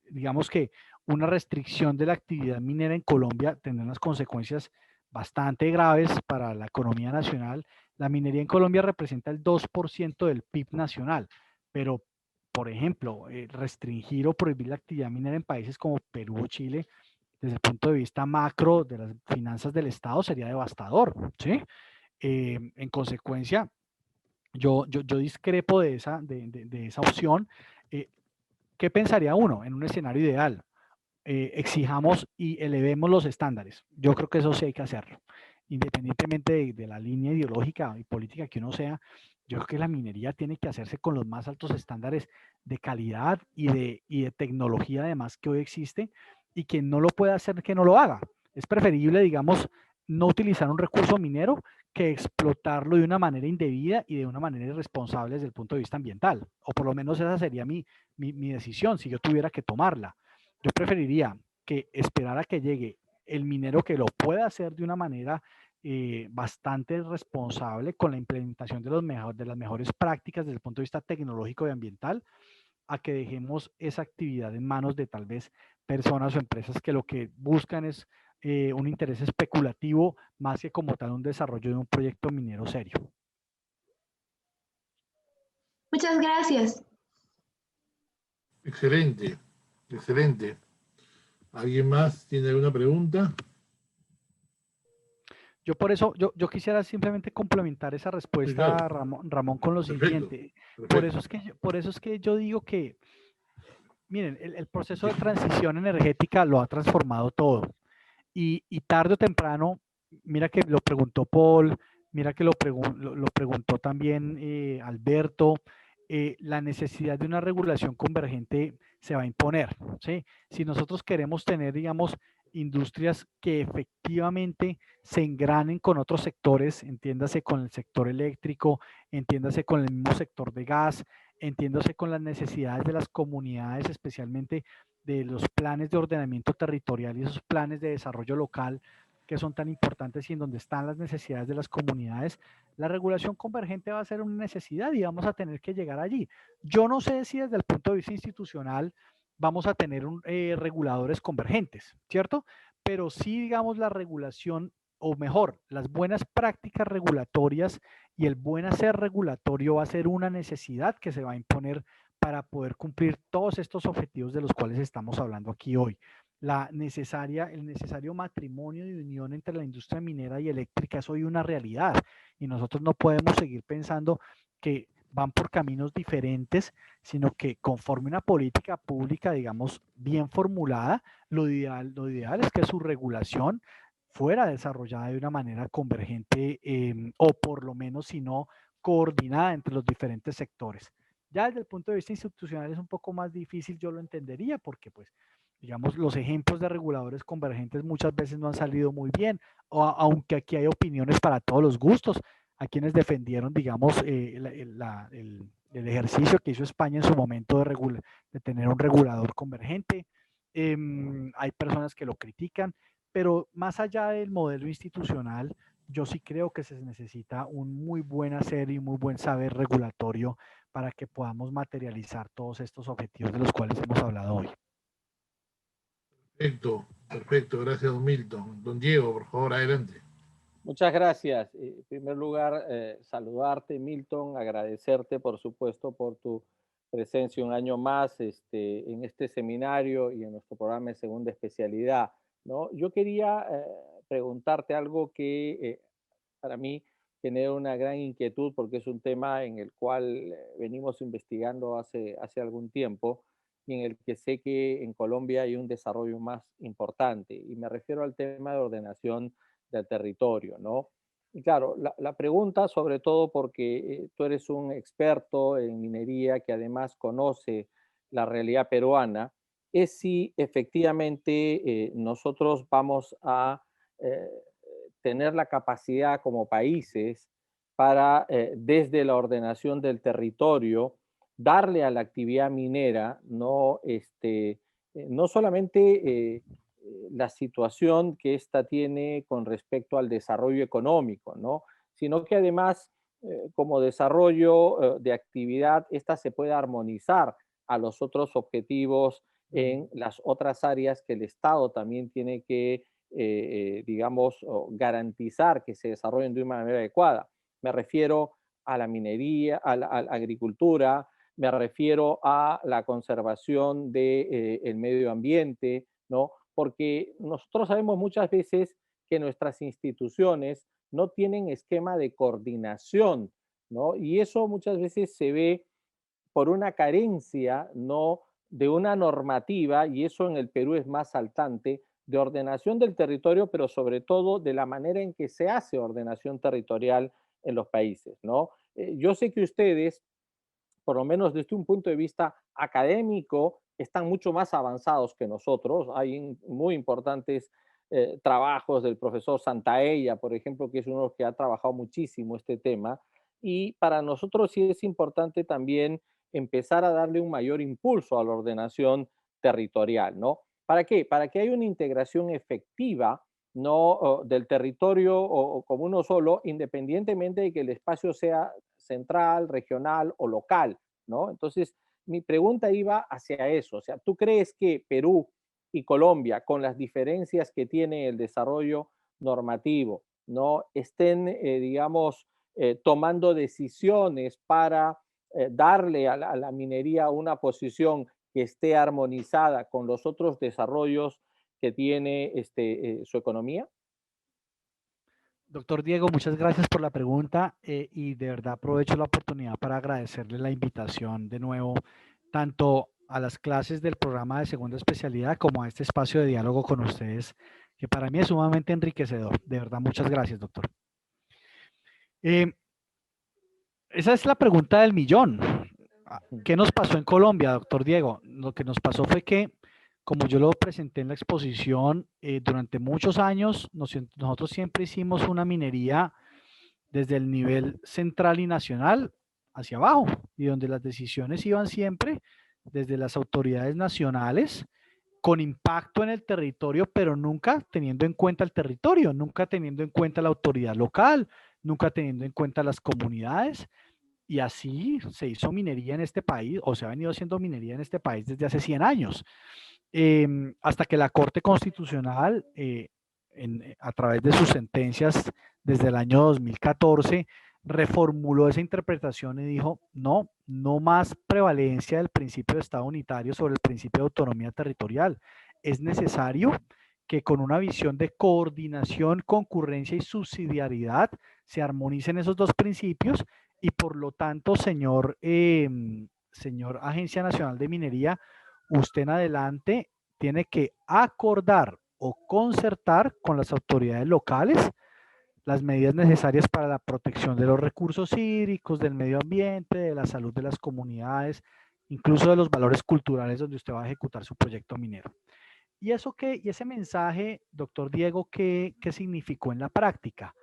Digamos que una restricción de la actividad minera en Colombia tendrá unas consecuencias bastante graves para la economía nacional. La minería en Colombia representa el 2% del PIB nacional, pero, por ejemplo, restringir o prohibir la actividad minera en países como Perú o Chile, desde el punto de vista macro de las finanzas del Estado, sería devastador, ¿sí? En consecuencia, yo discrepo de esa opción. ¿Qué pensaría uno en un escenario ideal? Exijamos y elevemos los estándares. Yo creo que eso sí hay que hacerlo. Independientemente de la línea ideológica y política que uno sea, yo creo que la minería tiene que hacerse con los más altos estándares de calidad y de tecnología además que hoy existe, y quien no lo pueda hacer, que no lo haga. Es preferible, digamos, no utilizar un recurso minero que explotarlo de una manera indebida y de una manera irresponsable desde el punto de vista ambiental. O por lo menos esa sería mi decisión si yo tuviera que tomarla. Yo preferiría que esperar a que llegue el minero que lo pueda hacer de una manera bastante responsable con la implementación de las mejores prácticas desde el punto de vista tecnológico y ambiental, a que dejemos esa actividad en manos de tal vez personas o empresas que lo que buscan es un interés especulativo más que como tal un desarrollo de un proyecto minero serio. Muchas gracias. Excelente, excelente. ¿Alguien más tiene alguna pregunta? Yo por eso, yo quisiera simplemente complementar esa respuesta, Sí, claro. Ramón, con lo Perfecto, siguiente. perfecto. Por eso es que yo digo que, miren, el proceso de transición energética lo ha transformado todo. Y tarde o temprano, mira que lo preguntó Paul, mira que lo preguntó también Alberto, la necesidad de una regulación convergente se va a imponer, ¿sí? Si nosotros queremos tener, digamos, industrias que efectivamente se engranen con otros sectores, entiéndase con el sector eléctrico, entiéndase con el mismo sector de gas, entiéndase con las necesidades de las comunidades, especialmente de los planes de ordenamiento territorial y esos planes de desarrollo local que son tan importantes y en donde están las necesidades de las comunidades, la regulación convergente va a ser una necesidad y vamos a tener que llegar allí. Yo no sé si desde el punto de vista institucional vamos a tener reguladores convergentes, ¿cierto? Pero sí, digamos, la regulación, o mejor, las buenas prácticas regulatorias y el buen hacer regulatorio va a ser una necesidad que se va a imponer para poder cumplir todos estos objetivos de los cuales estamos hablando aquí hoy. El necesario matrimonio de unión entre la industria minera y eléctrica es hoy una realidad y nosotros no podemos seguir pensando que van por caminos diferentes, sino que conforme una política pública, digamos, bien formulada, lo ideal es que su regulación fuera desarrollada de una manera convergente o por lo menos, si no, coordinada entre los diferentes sectores. Ya desde el punto de vista institucional es un poco más difícil, yo lo entendería, porque pues, digamos, los ejemplos de reguladores convergentes muchas veces no han salido muy bien, aunque aquí hay opiniones para todos los gustos. A quienes defendieron, digamos, el ejercicio que hizo España en su momento de tener un regulador convergente. Hay personas que lo critican, pero más allá del modelo institucional, yo sí creo que se necesita un muy buen hacer y muy buen saber regulatorio para que podamos materializar todos estos objetivos de los cuales hemos hablado hoy. Perfecto, perfecto. Gracias, don Milton. Don Diego, por favor, adelante. Muchas gracias. En primer lugar, saludarte, Milton, agradecerte, por supuesto, por tu presencia un año más en este seminario y en nuestro programa de segunda especialidad, ¿no? Yo quería preguntarte algo que para mí genera una gran inquietud porque es un tema en el cual venimos investigando hace algún tiempo y en el que sé que en Colombia hay un desarrollo más importante, y me refiero al tema de ordenación del territorio, ¿no? Y claro, la pregunta, sobre todo porque tú eres un experto en minería que además conoce la realidad peruana, es si efectivamente nosotros vamos a tener la capacidad como países para, desde la ordenación del territorio, darle a la actividad minera, no, no solamente la situación que ésta tiene con respecto al desarrollo económico, ¿no? Sino que además, como desarrollo de actividad, esta se puede armonizar a los otros objetivos en las otras áreas que el Estado también tiene que, digamos, garantizar que se desarrollen de una manera adecuada. Me refiero a la minería, a la agricultura, me refiero a la conservación del medio ambiente, ¿no? Porque nosotros sabemos muchas veces que nuestras instituciones no tienen esquema de coordinación, ¿no? Y eso muchas veces se ve por una carencia, ¿no?, de una normativa, y eso en el Perú es más saltante, de ordenación del territorio, pero sobre todo de la manera en que se hace ordenación territorial en los países, ¿no? Yo sé que ustedes, por lo menos desde un punto de vista académico, están mucho más avanzados que nosotros. Hay muy importantes trabajos del profesor Santaella, por ejemplo, que es uno que ha trabajado muchísimo este tema. Y para nosotros sí es importante también empezar a darle un mayor impulso a la ordenación territorial, ¿no? ¿Para qué? Para que haya una integración efectiva, ¿no?, del territorio o como uno solo, independientemente de que el espacio sea central, regional o local, ¿no? Entonces, mi pregunta iba hacia eso. O sea, ¿tú crees que Perú y Colombia, con las diferencias que tiene el desarrollo normativo, ¿no?, estén, digamos, tomando decisiones para darle a la minería una posición que esté armonizada con los otros desarrollos que tiene su economía? Doctor Diego, muchas gracias por la pregunta y de verdad aprovecho la oportunidad para agradecerle la invitación de nuevo, tanto a las clases del programa de segunda especialidad como a este espacio de diálogo con ustedes, que para mí es sumamente enriquecedor. De verdad, muchas gracias, doctor. Esa es la pregunta del millón. ¿Qué nos pasó en Colombia, doctor Diego? Lo que nos pasó fue que, como yo lo presenté en la exposición, durante muchos años nosotros siempre hicimos una minería desde el nivel central y nacional hacia abajo, y donde las decisiones iban siempre desde las autoridades nacionales, con impacto en el territorio, pero nunca teniendo en cuenta el territorio, nunca teniendo en cuenta la autoridad local, nunca teniendo en cuenta las comunidades. Y así se hizo minería en este país, o se ha venido haciendo minería en este país desde hace 100 años, hasta que la Corte Constitucional, a través de sus sentencias desde el año 2014, reformuló esa interpretación y dijo, no, no más prevalencia del principio de Estado unitario sobre el principio de autonomía territorial. Es necesario que con una visión de coordinación, concurrencia y subsidiariedad se armonicen esos dos principios y por lo tanto, señor Agencia Nacional de Minería, usted en adelante tiene que acordar o concertar con las autoridades locales las medidas necesarias para la protección de los recursos hídricos, del medio ambiente, de la salud de las comunidades, incluso de los valores culturales donde usted va a ejecutar su proyecto minero. ¿Y eso qué? Y ese mensaje, doctor Diego, ¿qué significó en la práctica?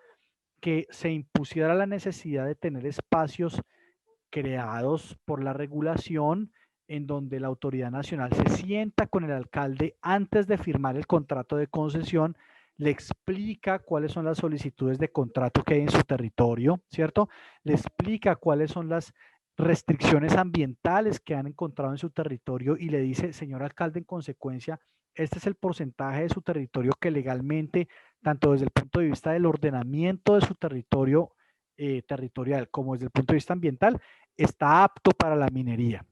Que se impusiera la necesidad de tener espacios creados por la regulación en donde la autoridad nacional se sienta con el alcalde antes de firmar el contrato de concesión, le explica cuáles son las solicitudes de contrato que hay en su territorio, ¿cierto? Le explica cuáles son las restricciones ambientales que han encontrado en su territorio y le dice, señor alcalde, en consecuencia, este es el porcentaje de su territorio que legalmente, tanto desde el punto de vista del ordenamiento de su territorio territorial como desde el punto de vista ambiental, está apto para la minería.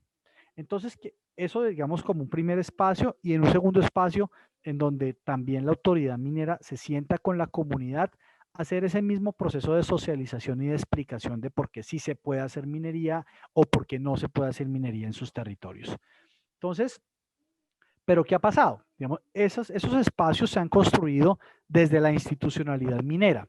Entonces, eso digamos como un primer espacio, y en un segundo espacio en donde también la autoridad minera se sienta con la comunidad a hacer ese mismo proceso de socialización y de explicación de por qué sí se puede hacer minería o por qué no se puede hacer minería en sus territorios. Entonces, ¿pero qué ha pasado? Digamos, esos espacios se han construido desde la institucionalidad minera,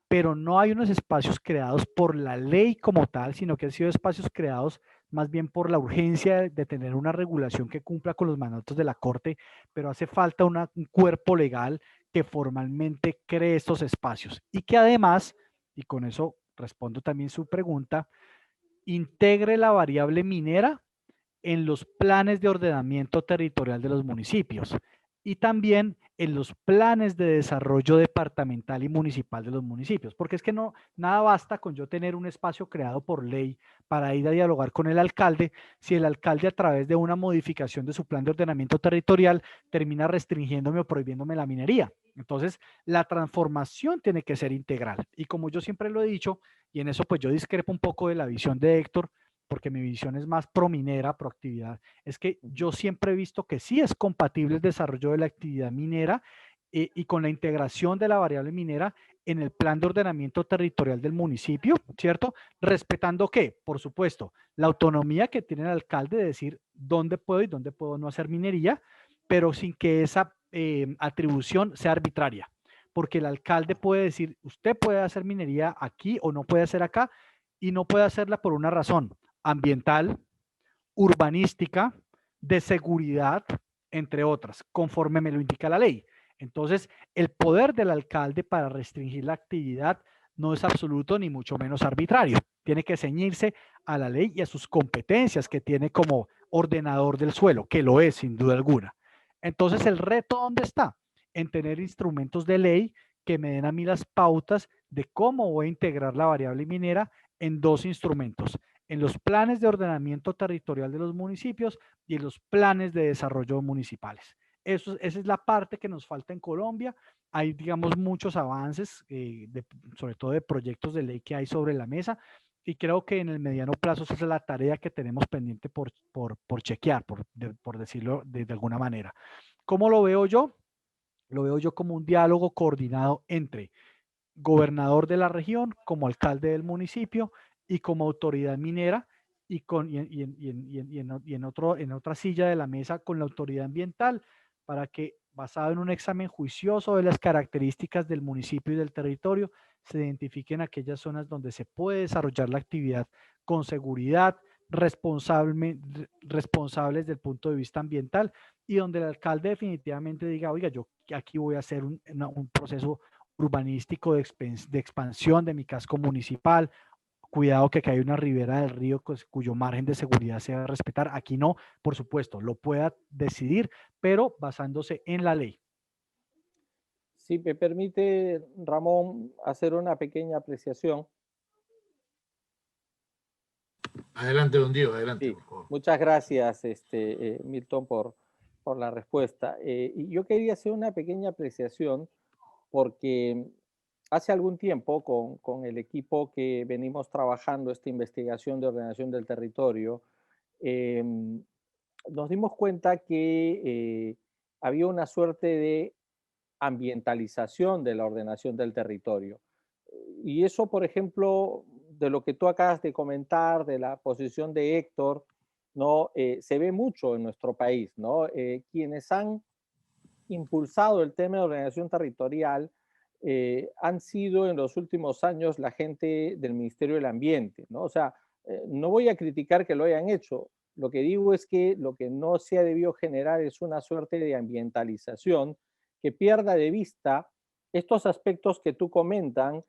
pero no hay unos espacios creados por la ley como tal, sino que han sido espacios creados más bien por la urgencia de tener una regulación que cumpla con los mandatos de la Corte, pero hace falta un cuerpo legal que formalmente cree estos espacios y que además, y con eso respondo también su pregunta, integre la variable minera en los planes de ordenamiento territorial de los municipios y también en los planes de desarrollo departamental y municipal de los municipios, porque es que no, nada basta con yo tener un espacio creado por ley para ir a dialogar con el alcalde, si el alcalde a través de una modificación de su plan de ordenamiento territorial termina restringiéndome o prohibiéndome la minería. Entonces, la transformación tiene que ser integral. Y como yo siempre lo he dicho, y en eso pues yo discrepo un poco de la visión de Héctor, porque mi visión es más prominera, proactividad, es que yo siempre he visto que sí es compatible el desarrollo de la actividad minera y con la integración de la variable minera en el plan de ordenamiento territorial del municipio, ¿cierto? Respetando ¿qué? Por supuesto, la autonomía que tiene el alcalde de decir dónde puedo y dónde puedo no hacer minería, pero sin que esa atribución sea arbitraria, porque el alcalde puede decir, usted puede hacer minería aquí o no puede hacer acá, y no puede hacerla por una razón ambiental, urbanística, de seguridad, entre otras, conforme me lo indica la ley. Entonces, el poder del alcalde para restringir la actividad no es absoluto ni mucho menos arbitrario. Tiene que ceñirse a la ley y a sus competencias que tiene como ordenador del suelo, que lo es sin duda alguna. Entonces, ¿el reto dónde está? En tener instrumentos de ley que me den a mí las pautas de cómo voy a integrar la variable minera en dos instrumentos, en los planes de ordenamiento territorial de los municipios y en los planes de desarrollo municipales. Esa es la parte que nos falta en Colombia. Hay, digamos, muchos avances, sobre todo de proyectos de ley que hay sobre la mesa, y creo que en el mediano plazo esa es la tarea que tenemos pendiente por chequear, por decirlo de alguna manera. ¿Cómo lo veo yo? Lo veo yo como un diálogo coordinado entre gobernador de la región, como alcalde del municipio y como autoridad minera y en otra silla de la mesa con la autoridad ambiental, para que, basado en un examen juicioso de las características del municipio y del territorio, se identifiquen aquellas zonas donde se puede desarrollar la actividad con seguridad, responsables desde el punto de vista ambiental, y donde el alcalde definitivamente diga, oiga, yo aquí voy a hacer un proceso urbanístico de expansión de mi casco municipal. Cuidado que hay una ribera del río cuyo margen de seguridad se va a respetar. Aquí no, por supuesto, lo pueda decidir, pero basándose en la ley. Si me permite, Ramón, hacer una pequeña apreciación. Adelante, don Diego, adelante. Sí, por favor. muchas gracias, Milton, por la respuesta. Y yo quería hacer una pequeña apreciación porque hace algún tiempo con el equipo que venimos trabajando esta investigación de ordenación del territorio, nos dimos cuenta que había una suerte de ambientalización de la ordenación del territorio. Y eso, por ejemplo, de lo que tú acabas de comentar, de la posición de Héctor, ¿no? Se ve mucho en nuestro país, ¿no? Quienes han impulsado el tema de ordenación territorial han sido en los últimos años la gente del Ministerio del Ambiente, ¿no? O sea, no voy a criticar que lo hayan hecho. Lo que digo es que lo que no se ha debido generar es una suerte de ambientalización que pierda de vista estos aspectos que tú comentan,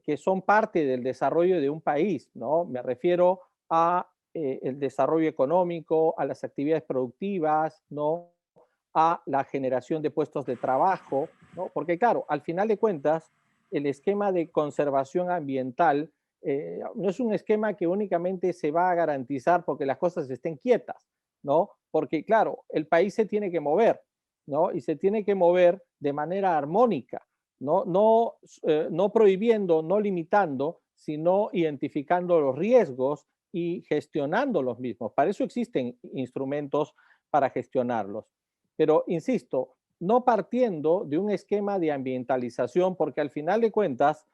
que son parte del desarrollo de un país, ¿no? Me refiero a el desarrollo económico, a las actividades productivas, ¿no? A la generación de puestos de trabajo, ¿no? Porque claro, al final de cuentas, el esquema de conservación ambiental no es un esquema que únicamente se va a garantizar porque las cosas estén quietas, ¿no? Porque claro, el país se tiene que mover, ¿no? Y se tiene que mover de manera armónica, ¿no? No prohibiendo, no limitando, sino identificando los riesgos y gestionando los mismos. Para eso existen instrumentos para gestionarlos. Pero, insisto, no partiendo de un esquema de ambientalización, porque al final de cuentas,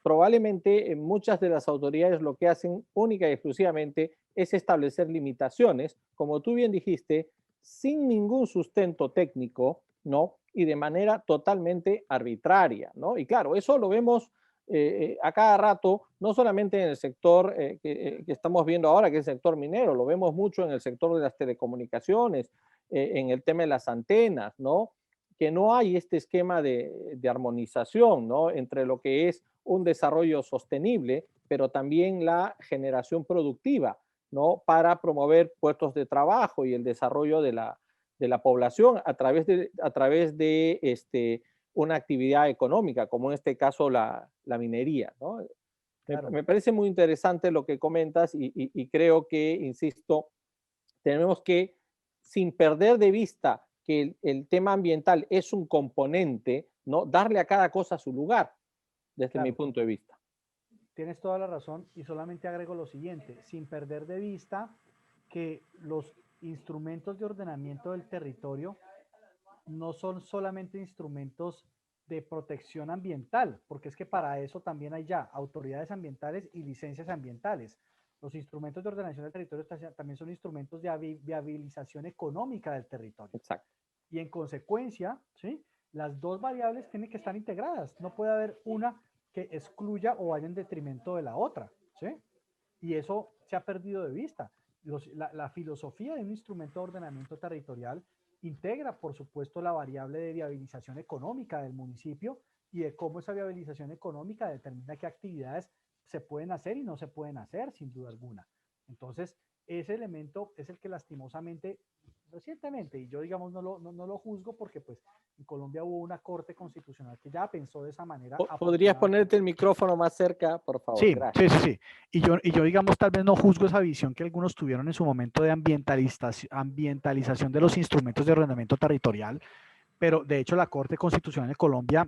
probablemente muchas de las autoridades lo que hacen única y exclusivamente es establecer limitaciones, como tú bien dijiste, sin ningún sustento técnico, ¿no? Y de manera totalmente arbitraria, ¿no? Y claro, eso lo vemos a cada rato, no solamente en el sector que estamos viendo ahora, que es el sector minero, lo vemos mucho en el sector de las telecomunicaciones, en el tema de las antenas, ¿no? Que no hay este esquema de armonización, ¿no? Entre lo que es un desarrollo sostenible, pero también la generación productiva, ¿no? Para promover puestos de trabajo y el desarrollo de la población a través de una actividad económica, como en este caso la minería, ¿no? Claro. Me parece muy interesante lo que comentas y creo que, insisto, tenemos que, sin perder de vista que el tema ambiental es un componente, ¿no? Darle a cada cosa su lugar, desde mi punto de vista. Tienes toda la razón y solamente agrego lo siguiente, sin perder de vista que los instrumentos de ordenamiento del territorio no son solamente instrumentos de protección ambiental, porque es que para eso también hay ya autoridades ambientales y licencias ambientales. Los instrumentos de ordenación del territorio también son instrumentos de viabilización económica del territorio. Exacto. Y en consecuencia, ¿sí? Las dos variables tienen que estar integradas. No puede haber una que excluya o vaya en detrimento de la otra, ¿sí? Y eso se ha perdido de vista. La filosofía de un instrumento de ordenamiento territorial integra, por supuesto, la variable de viabilización económica del municipio y de cómo esa viabilización económica determina qué actividades se pueden hacer y no se pueden hacer, sin duda alguna. Entonces, ese elemento es el que lastimosamente, recientemente, y yo digamos no lo juzgo porque pues en Colombia hubo una corte constitucional que ya pensó de esa manera. ¿Podrías ponerte el micrófono más cerca, por favor? Sí, gracias. sí. Y yo digamos, tal vez no juzgo esa visión que algunos tuvieron en su momento de ambientalización de los instrumentos de ordenamiento territorial, pero de hecho la Corte Constitucional de Colombia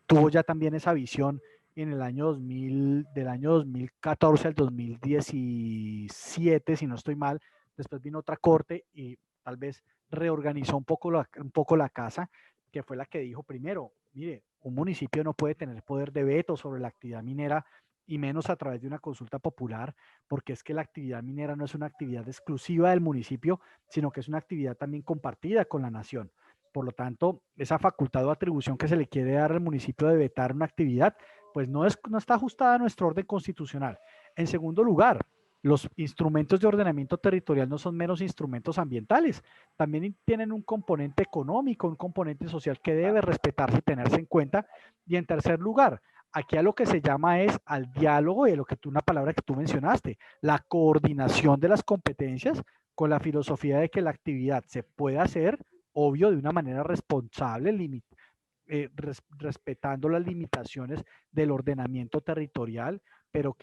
tuvo ya también esa visión en el año 2000, del año 2014 al 2017, si no estoy mal. Después vino otra corte y tal vez reorganizó un poco la casa, que fue la que dijo primero, mire, un municipio no puede tener poder de veto sobre la actividad minera y menos a través de una consulta popular, porque es que la actividad minera no es una actividad exclusiva del municipio, sino que es una actividad también compartida con la nación. Por lo tanto, esa facultad o atribución que se le quiere dar al municipio de vetar una actividad, pues no está ajustada a nuestro orden constitucional. En segundo lugar, los instrumentos de ordenamiento territorial no son meros instrumentos ambientales, también tienen un componente económico, un componente social que debe respetarse y tenerse en cuenta. Y en tercer lugar, aquí a lo que se llama es al diálogo y a una palabra que tú mencionaste, la coordinación de las competencias con la filosofía de que la actividad se puede hacer, obvio, de una manera responsable, respetando las limitaciones del ordenamiento territorial, pero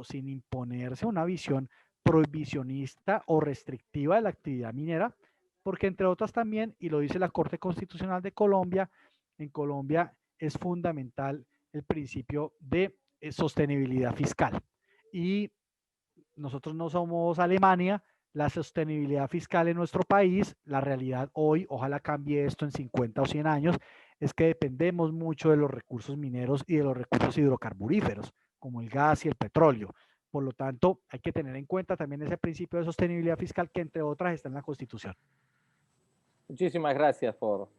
sin imponerse una visión prohibicionista o restrictiva de la actividad minera, porque entre otras también, y lo dice la Corte Constitucional de Colombia, en Colombia es fundamental el principio de sostenibilidad fiscal. Y nosotros no somos Alemania, la sostenibilidad fiscal en nuestro país, la realidad hoy, ojalá cambie esto en 50 o 100 años, es que dependemos mucho de los recursos mineros y de los recursos hidrocarburíferos, como el gas y el petróleo. Por lo tanto, hay que tener en cuenta también ese principio de sostenibilidad fiscal que, entre otras, está en la Constitución. Muchísimas gracias por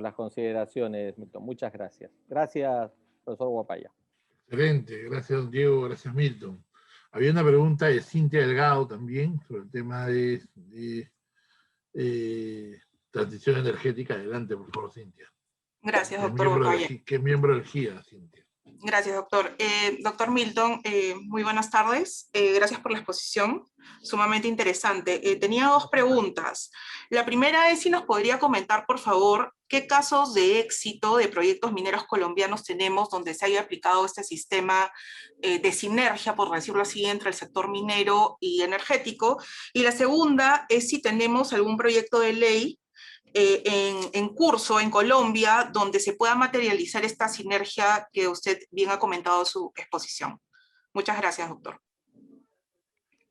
las consideraciones, Milton. Muchas gracias. Gracias, profesor Guapaya. Excelente, gracias Diego, gracias Milton. Había una pregunta de Cintia Delgado también sobre el tema de transición energética. Adelante, por favor, Cintia. Gracias, doctor Guapaya. Que es miembro del GIA, Cintia. Gracias, doctor. Doctor Milton, muy buenas tardes. Gracias por la exposición, sumamente interesante. Tenía dos preguntas. La primera es si nos podría comentar, por favor, qué casos de éxito de proyectos mineros colombianos tenemos donde se haya aplicado este sistema de sinergia, por decirlo así, entre el sector minero y energético. Y la segunda es si tenemos algún proyecto de ley en curso en Colombia donde se pueda materializar esta sinergia que usted bien ha comentado en su exposición. Muchas gracias, doctor.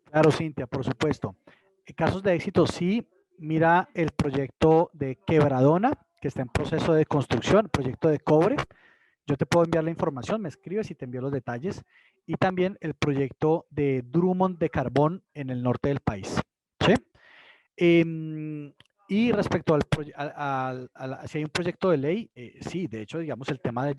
Claro, Cintia, por supuesto. En casos de éxito, sí, mira el proyecto de Quebradona, que está en proceso de construcción, proyecto de cobre. Yo te puedo enviar la información, me escribes y te envío los detalles. Y también el proyecto de Drummond de carbón en el norte del país. ¿Sí? Y respecto si hay un proyecto de ley, sí, de hecho, digamos, el tema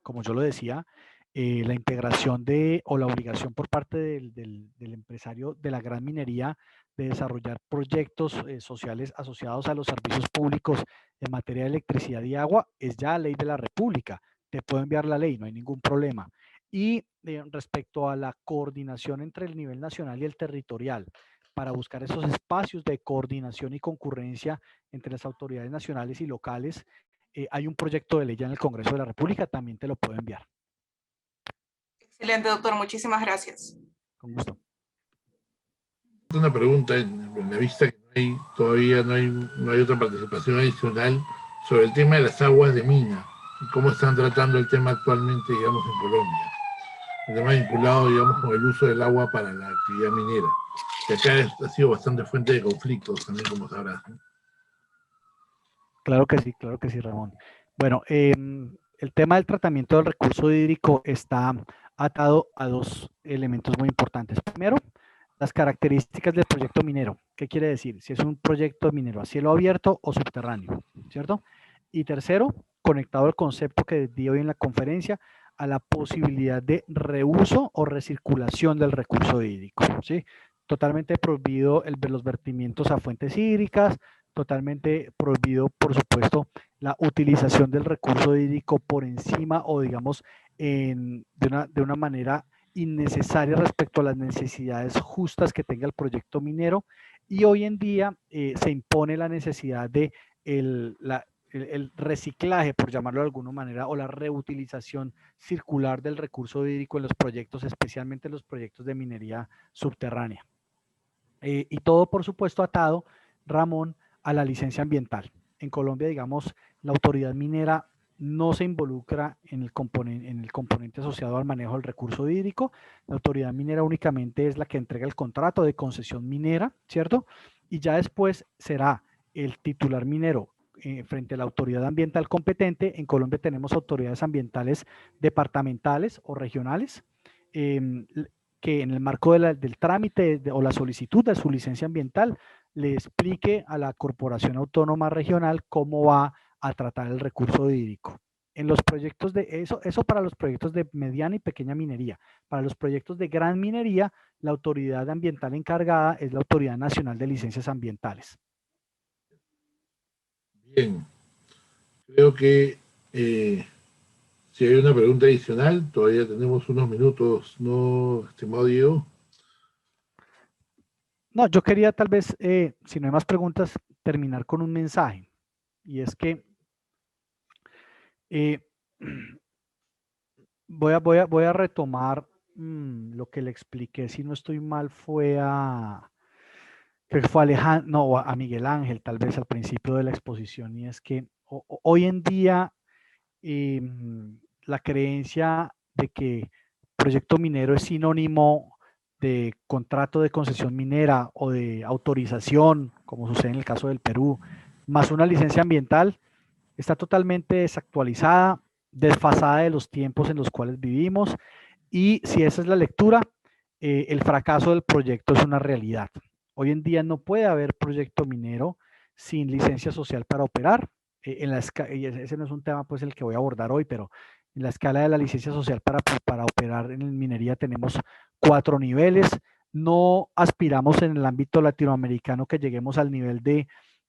como yo lo decía, la integración o la obligación por parte del empresario de la gran minería de desarrollar proyectos sociales asociados a los servicios públicos en materia de electricidad y agua es ya ley de la República. Te puedo enviar la ley, no hay ningún problema. Y respecto a la coordinación entre el nivel nacional y el territorial, para buscar esos espacios de coordinación y concurrencia entre las autoridades nacionales y locales, hay un proyecto de ley ya en el Congreso de la República, también te lo puedo enviar. Excelente, doctor. Muchísimas gracias. Con gusto. Una pregunta en la vista que todavía no hay otra participación adicional sobre el tema de las aguas de mina y cómo están tratando el tema actualmente, digamos, en Colombia. El tema vinculado, digamos, con el uso del agua para la actividad minera, que acá ha sido bastante fuente de conflictos también, como sabrás, ¿no? Claro que sí, Ramón. Bueno, el tema del tratamiento del recurso hídrico está atado a dos elementos muy importantes. Primero, las características del proyecto minero. ¿Qué quiere decir? Si es un proyecto minero a cielo abierto o subterráneo, ¿cierto? Y tercero, conectado al concepto que di hoy en la conferencia, a la posibilidad de reuso o recirculación del recurso hídrico, ¿sí? Totalmente prohibido los vertimientos a fuentes hídricas, totalmente prohibido, por supuesto, la utilización del recurso hídrico por encima o, digamos, de una manera innecesaria respecto a las necesidades justas que tenga el proyecto minero. Y hoy en día se impone la necesidad de el reciclaje, por llamarlo de alguna manera, o la reutilización circular del recurso hídrico en los proyectos, especialmente en los proyectos de minería subterránea. Y todo, por supuesto, atado, Ramón, a la licencia ambiental. En Colombia, digamos, la autoridad minera no se involucra en el componente asociado al manejo del recurso hídrico. La autoridad minera únicamente es la que entrega el contrato de concesión minera, ¿cierto? Y ya después será el titular minero frente a la autoridad ambiental competente. En Colombia tenemos autoridades ambientales departamentales o regionales, que en el marco del trámite o la solicitud de su licencia ambiental le explique a la Corporación Autónoma Regional cómo va a tratar el recurso hídrico. En los proyectos de eso para los proyectos de mediana y pequeña minería. Para los proyectos de gran minería, la autoridad ambiental encargada es la Autoridad Nacional de Licencias Ambientales. Bien, creo que si hay una pregunta adicional, todavía tenemos unos minutos, ¿no, estimado Diego? No, yo quería tal vez, si no hay más preguntas, terminar con un mensaje. Y es que voy a retomar lo que le expliqué, si no estoy mal, creo que fue Alejandro, no, a Miguel Ángel, tal vez al principio de la exposición, y es que hoy en día la creencia de que proyecto minero es sinónimo de contrato de concesión minera o de autorización, como sucede en el caso del Perú, más una licencia ambiental, está totalmente desactualizada, desfasada de los tiempos en los cuales vivimos, y si esa es la lectura, el fracaso del proyecto es una realidad. Hoy en día no puede haber proyecto minero sin licencia social para operar. Ese no es un tema pues el que voy a abordar hoy, pero en la escala de la licencia social para operar en minería tenemos 4 niveles. No aspiramos en el ámbito latinoamericano que lleguemos al nivel de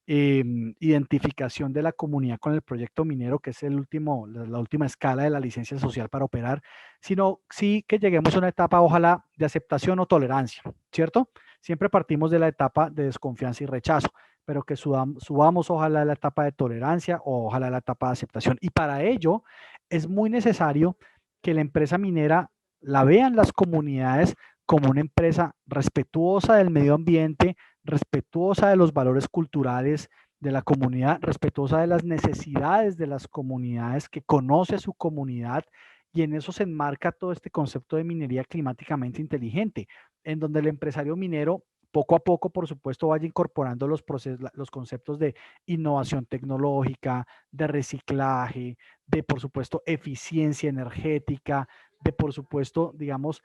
identificación de la comunidad con el proyecto minero, que es la última escala de la licencia social para operar, sino sí que lleguemos a una etapa, ojalá, de aceptación o tolerancia, ¿cierto? Siempre partimos de la etapa de desconfianza y rechazo, pero que subamos ojalá a la etapa de tolerancia o ojalá a la etapa de aceptación. Y para ello es muy necesario que la empresa minera la vean las comunidades como una empresa respetuosa del medio ambiente, respetuosa de los valores culturales de la comunidad, respetuosa de las necesidades de las comunidades, que conoce a su comunidad, y en eso se enmarca todo este concepto de minería climáticamente inteligente, en donde el empresario minero poco a poco, por supuesto, vaya incorporando los conceptos de innovación tecnológica, de reciclaje, de, por supuesto, eficiencia energética, de, por supuesto, digamos,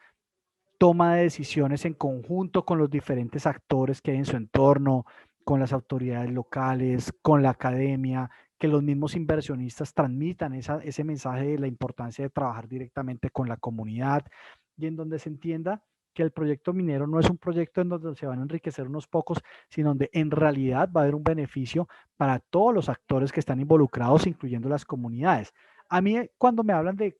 toma de decisiones en conjunto con los diferentes actores que hay en su entorno, con las autoridades locales, con la academia, que los mismos inversionistas transmitan ese mensaje de la importancia de trabajar directamente con la comunidad y en donde se entienda que el proyecto minero no es un proyecto en donde se van a enriquecer unos pocos, sino donde en realidad va a haber un beneficio para todos los actores que están involucrados, incluyendo las comunidades. A mí, cuando me hablan de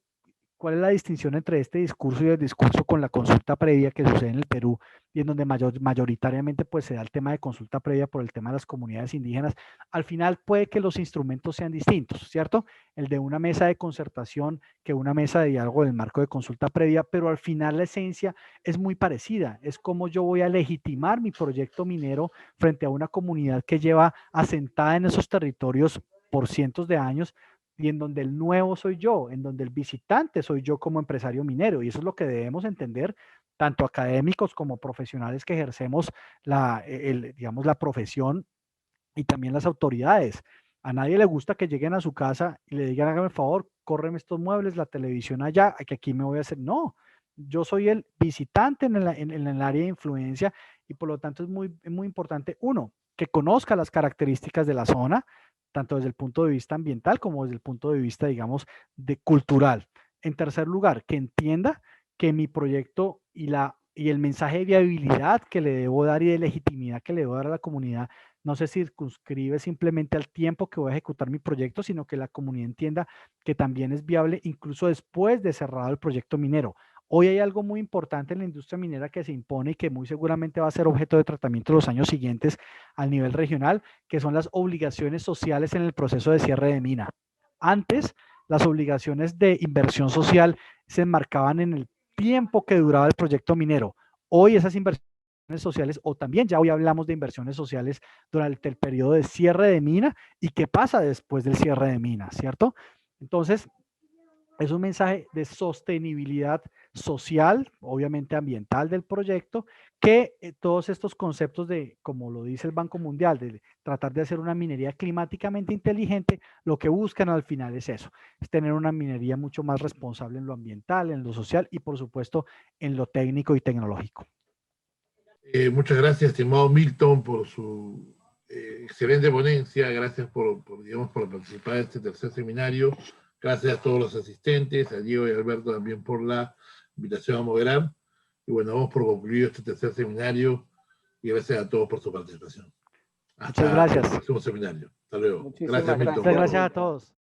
cuál es la distinción entre este discurso y el discurso con la consulta previa que sucede en el Perú, y en donde mayoritariamente pues se da el tema de consulta previa por el tema de las comunidades indígenas, al final puede que los instrumentos sean distintos, ¿cierto? El de una mesa de concertación que una mesa de diálogo en el marco de consulta previa, pero al final la esencia es muy parecida, es como yo voy a legitimar mi proyecto minero frente a una comunidad que lleva asentada en esos territorios por cientos de años, y en donde el nuevo soy yo, en donde el visitante soy yo como empresario minero. Y eso es lo que debemos entender, tanto académicos como profesionales que ejercemos digamos, la profesión y también las autoridades. A nadie le gusta que lleguen a su casa y le digan, hágame el favor, córreme estos muebles, la televisión allá, que aquí me voy a hacer. No, yo soy el visitante en el área de influencia y por lo tanto es muy importante, uno, que conozca las características de la zona, tanto desde el punto de vista ambiental como desde el punto de vista, digamos, cultural. En tercer lugar, que entienda que mi proyecto y el mensaje de viabilidad que le debo dar y de legitimidad que le debo dar a la comunidad no se circunscribe simplemente al tiempo que voy a ejecutar mi proyecto, sino que la comunidad entienda que también es viable incluso después de cerrado el proyecto minero. Hoy hay algo muy importante en la industria minera que se impone y que muy seguramente va a ser objeto de tratamiento los años siguientes a nivel regional, que son las obligaciones sociales en el proceso de cierre de mina. Antes, las obligaciones de inversión social se enmarcaban en el tiempo que duraba el proyecto minero. Hoy esas inversiones sociales, o también ya hoy hablamos de inversiones sociales durante el periodo de cierre de mina y qué pasa después del cierre de mina, ¿cierto? Entonces, es un mensaje de sostenibilidad social, obviamente ambiental del proyecto, que todos estos conceptos de, como lo dice el Banco Mundial, de tratar de hacer una minería climáticamente inteligente, lo que buscan al final es eso, es tener una minería mucho más responsable en lo ambiental, en lo social y por supuesto en lo técnico y tecnológico. Muchas gracias, estimado Milton, por su excelente ponencia. Gracias digamos, por participar en este tercer seminario. Gracias a todos los asistentes, a Diego y a Alberto también por la invitación a moderar. Y bueno, vamos por concluido este tercer seminario y gracias a todos por su participación. Muchas gracias. El próximo seminario. Hasta luego. Muchísimas Gracias, Milton. Muchas gracias a todos.